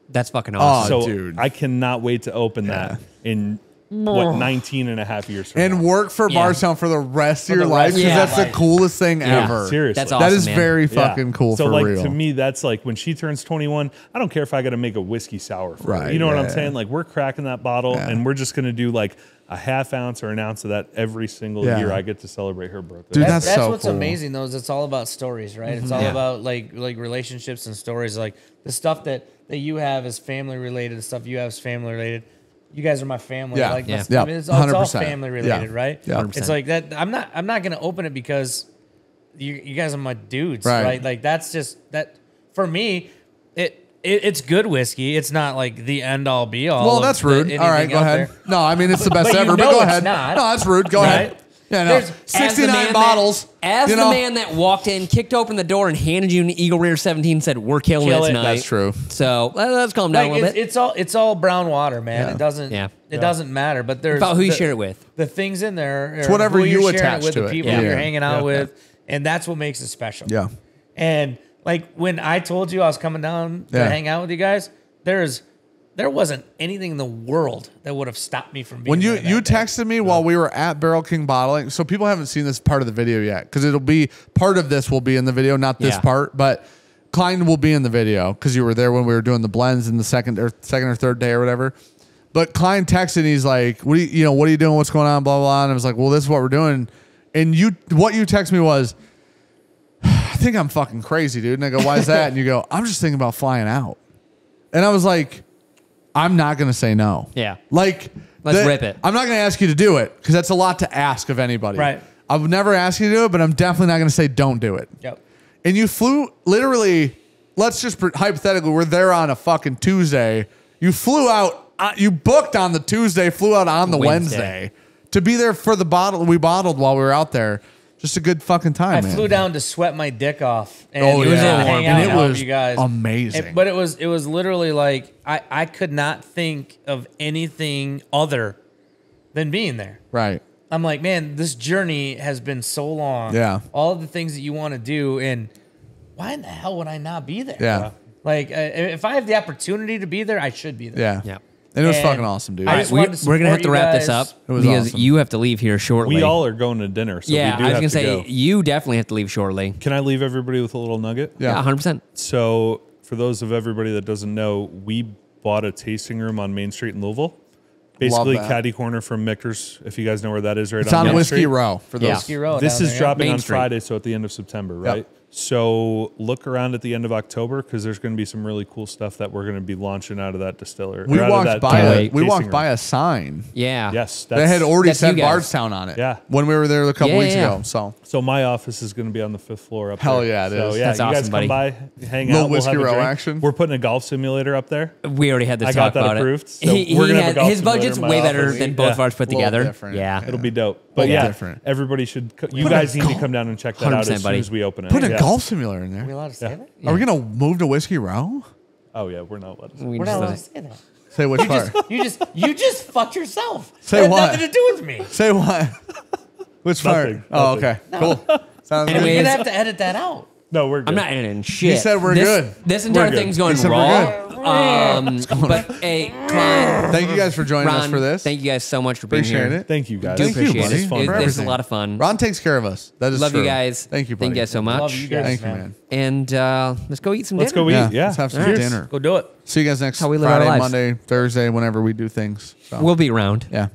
That's fucking Oh, awesome. So dude. I cannot wait to open that. And what, 19 and a half years from And now. work for Yeah. Bardstown for the rest of your the life rest because of your that's the life. coolest thing Yeah. ever. Seriously. That's awesome. That is man. very Yeah. fucking cool so for like real. to me, that's like when she turns 21, I don't care if I got to make a whiskey sour for her. Right, You know what I'm yeah. saying? Like we're cracking that bottle Yeah. and we're just going to do like a half ounce or an ounce of that every single Yeah. year I get to celebrate her birthday. Dude, that's so what's cool. amazing though, is it's all about stories, right? It's all Yeah. about like relationships and stories. Like the stuff that you have is family related, the stuff you have is family related. You guys are my family. Yeah. Like Yeah. that's- Yeah. I mean, it's all 100%. family related, Yeah. right? Yeah. 100%. It's like that. I'm not gonna open it because you guys are my dudes, Right. right? Like that's just that for me. It's good whiskey. It's not like the end all be all. Well, of that's rude. anything All right, go out ahead. there. No, I mean, it's the best But you ever, but know go it's ahead. not. No, that's rude. Go Right? ahead. Yeah, no. There's- As the 69 man bottles. As you the know? man that walked in, kicked open the door, and handed you an Eagle Rear 17, said, "We're killing Kill it it. tonight." That's true. So let's calm down Like a little bit. it's all brown water, man. Yeah. It doesn't Yeah. it doesn't matter. But there's About who you the- share it with. The things in there. It's whatever who you you're sharing attach it with, to the it. people Yeah. you're Yeah. hanging out Yeah. with, and that's what makes it special. Yeah. And like when I told you I was coming down to Yeah. hang out with you guys, there wasn't anything in the world that would have stopped me from being When you there that you day. texted me while we were at Barrel King Bottling, so people haven't seen this part of the video yet because it'll be part of this will be in the video, not this Yeah. part, but Klein will be in the video because you were there when we were doing the blends in the second or third day or whatever. But Klein texted and he's like, "What are you doing? What's going on?" Blah blah. blah. And I was like, "Well, this is what we're doing." And what you text me was, "I think I'm fucking crazy, dude." And I go, "Why is that?" And you go, "I'm just thinking about flying out." And I was like, I'm not going to say no. Yeah. Like, Let's rip it. I'm not going to ask you to do it because that's a lot to ask of anybody. Right. I would never ask you to do it, but I'm definitely not going to say don't do it. Yep. And you flew literally, let's just hypothetically, we're there on a fucking Tuesday. You flew out, you booked on the Tuesday, flew out on the Wednesday to be there for the bottle we bottled while we were out there. Just a good fucking time, I man. flew down to sweat my dick off. And Oh, it was yeah. hang And out it and help was you guys. amazing. But it was literally like I could not think of anything other than being there. Right. I'm like, man, this journey has been so long. Yeah. All of the things that you want to do, and why in the hell would I not be there? Yeah. Like, if I have the opportunity to be there, I should be there. Yeah. Yeah. And it was And fucking awesome, dude. I just We, wanted to we're gonna have support to you wrap this guys. up It was because awesome. you have to leave here shortly. We all are going to dinner, so yeah, we do I was have gonna to say go. you definitely have to leave shortly. Can I leave everybody with a little nugget? Yeah. 100%. So, for those of everybody that doesn't know, we bought a tasting room on Main Street in Louisville. Basically, that. catty corner from Michter's, if you guys know where that is, right It's on Main Whiskey Street. Row for those. Yeah. Whiskey Row This down is there, dropping Main on Street. Friday, so at the end of September, right? Yep. So look around at the end of October because there's going to be some really cool stuff that we're going to be launching out of that distiller. We or out of walked that, by wait. we tasting walked room. by a sign Yeah. Yes, that had already that's said you guys. Bardstown on it. Yeah. When we were there a couple Yeah, weeks yeah. ago. So So my office is going to be on the 5th floor up Hell there. yeah, it so, is. Yeah, That's you guys awesome, buddy. come by, hang Little out, Whiskey we'll have a Row drink. action. We're putting a golf simulator up there. We already had this I talk got that about approved, it. so we're gonna have a golf His budget's simulator in way my better office. than both Yeah. of ours put Little together. different. Yeah. It'll be dope. But Little yeah, different. everybody should. You guys need to come down and check that out 100%, as soon buddy. as we open it. put a Yeah. golf simulator in Are we there. allowed to say that? Are we gonna move to Whiskey Row? Oh yeah, we're not allowed to. We We're just not allowed let to it- say that. Say which part? You just fucked yourself. Say It had what? nothing to do with me. Say what? Which part? Nothing. Oh, Nothing. okay. Cool. Sounds You're good. Anyways, gonna have to edit that out. No, we're good. I'm not editing shit. said we're This- good. This entire We're good. thing's going He said we're raw. But hey, Klein, Thank you guys for joining us Ron, for this. thank you guys so much for being Appreciate here. it. Thank you guys. Do Thank you, appreciate buddy. it. For This is a everything. lot of fun. Ron takes care of us. That is Love true. you guys. Thank you, buddy. Thank you guys so much. Love you guys, Thank you, man. man. And let's go eat some Let's dinner. go eat. Yeah. Let's have some All right. dinner. Go do it. See you guys next how we live our Friday, lives. Monday, Thursday, whenever we do things. So, We'll be around. yeah.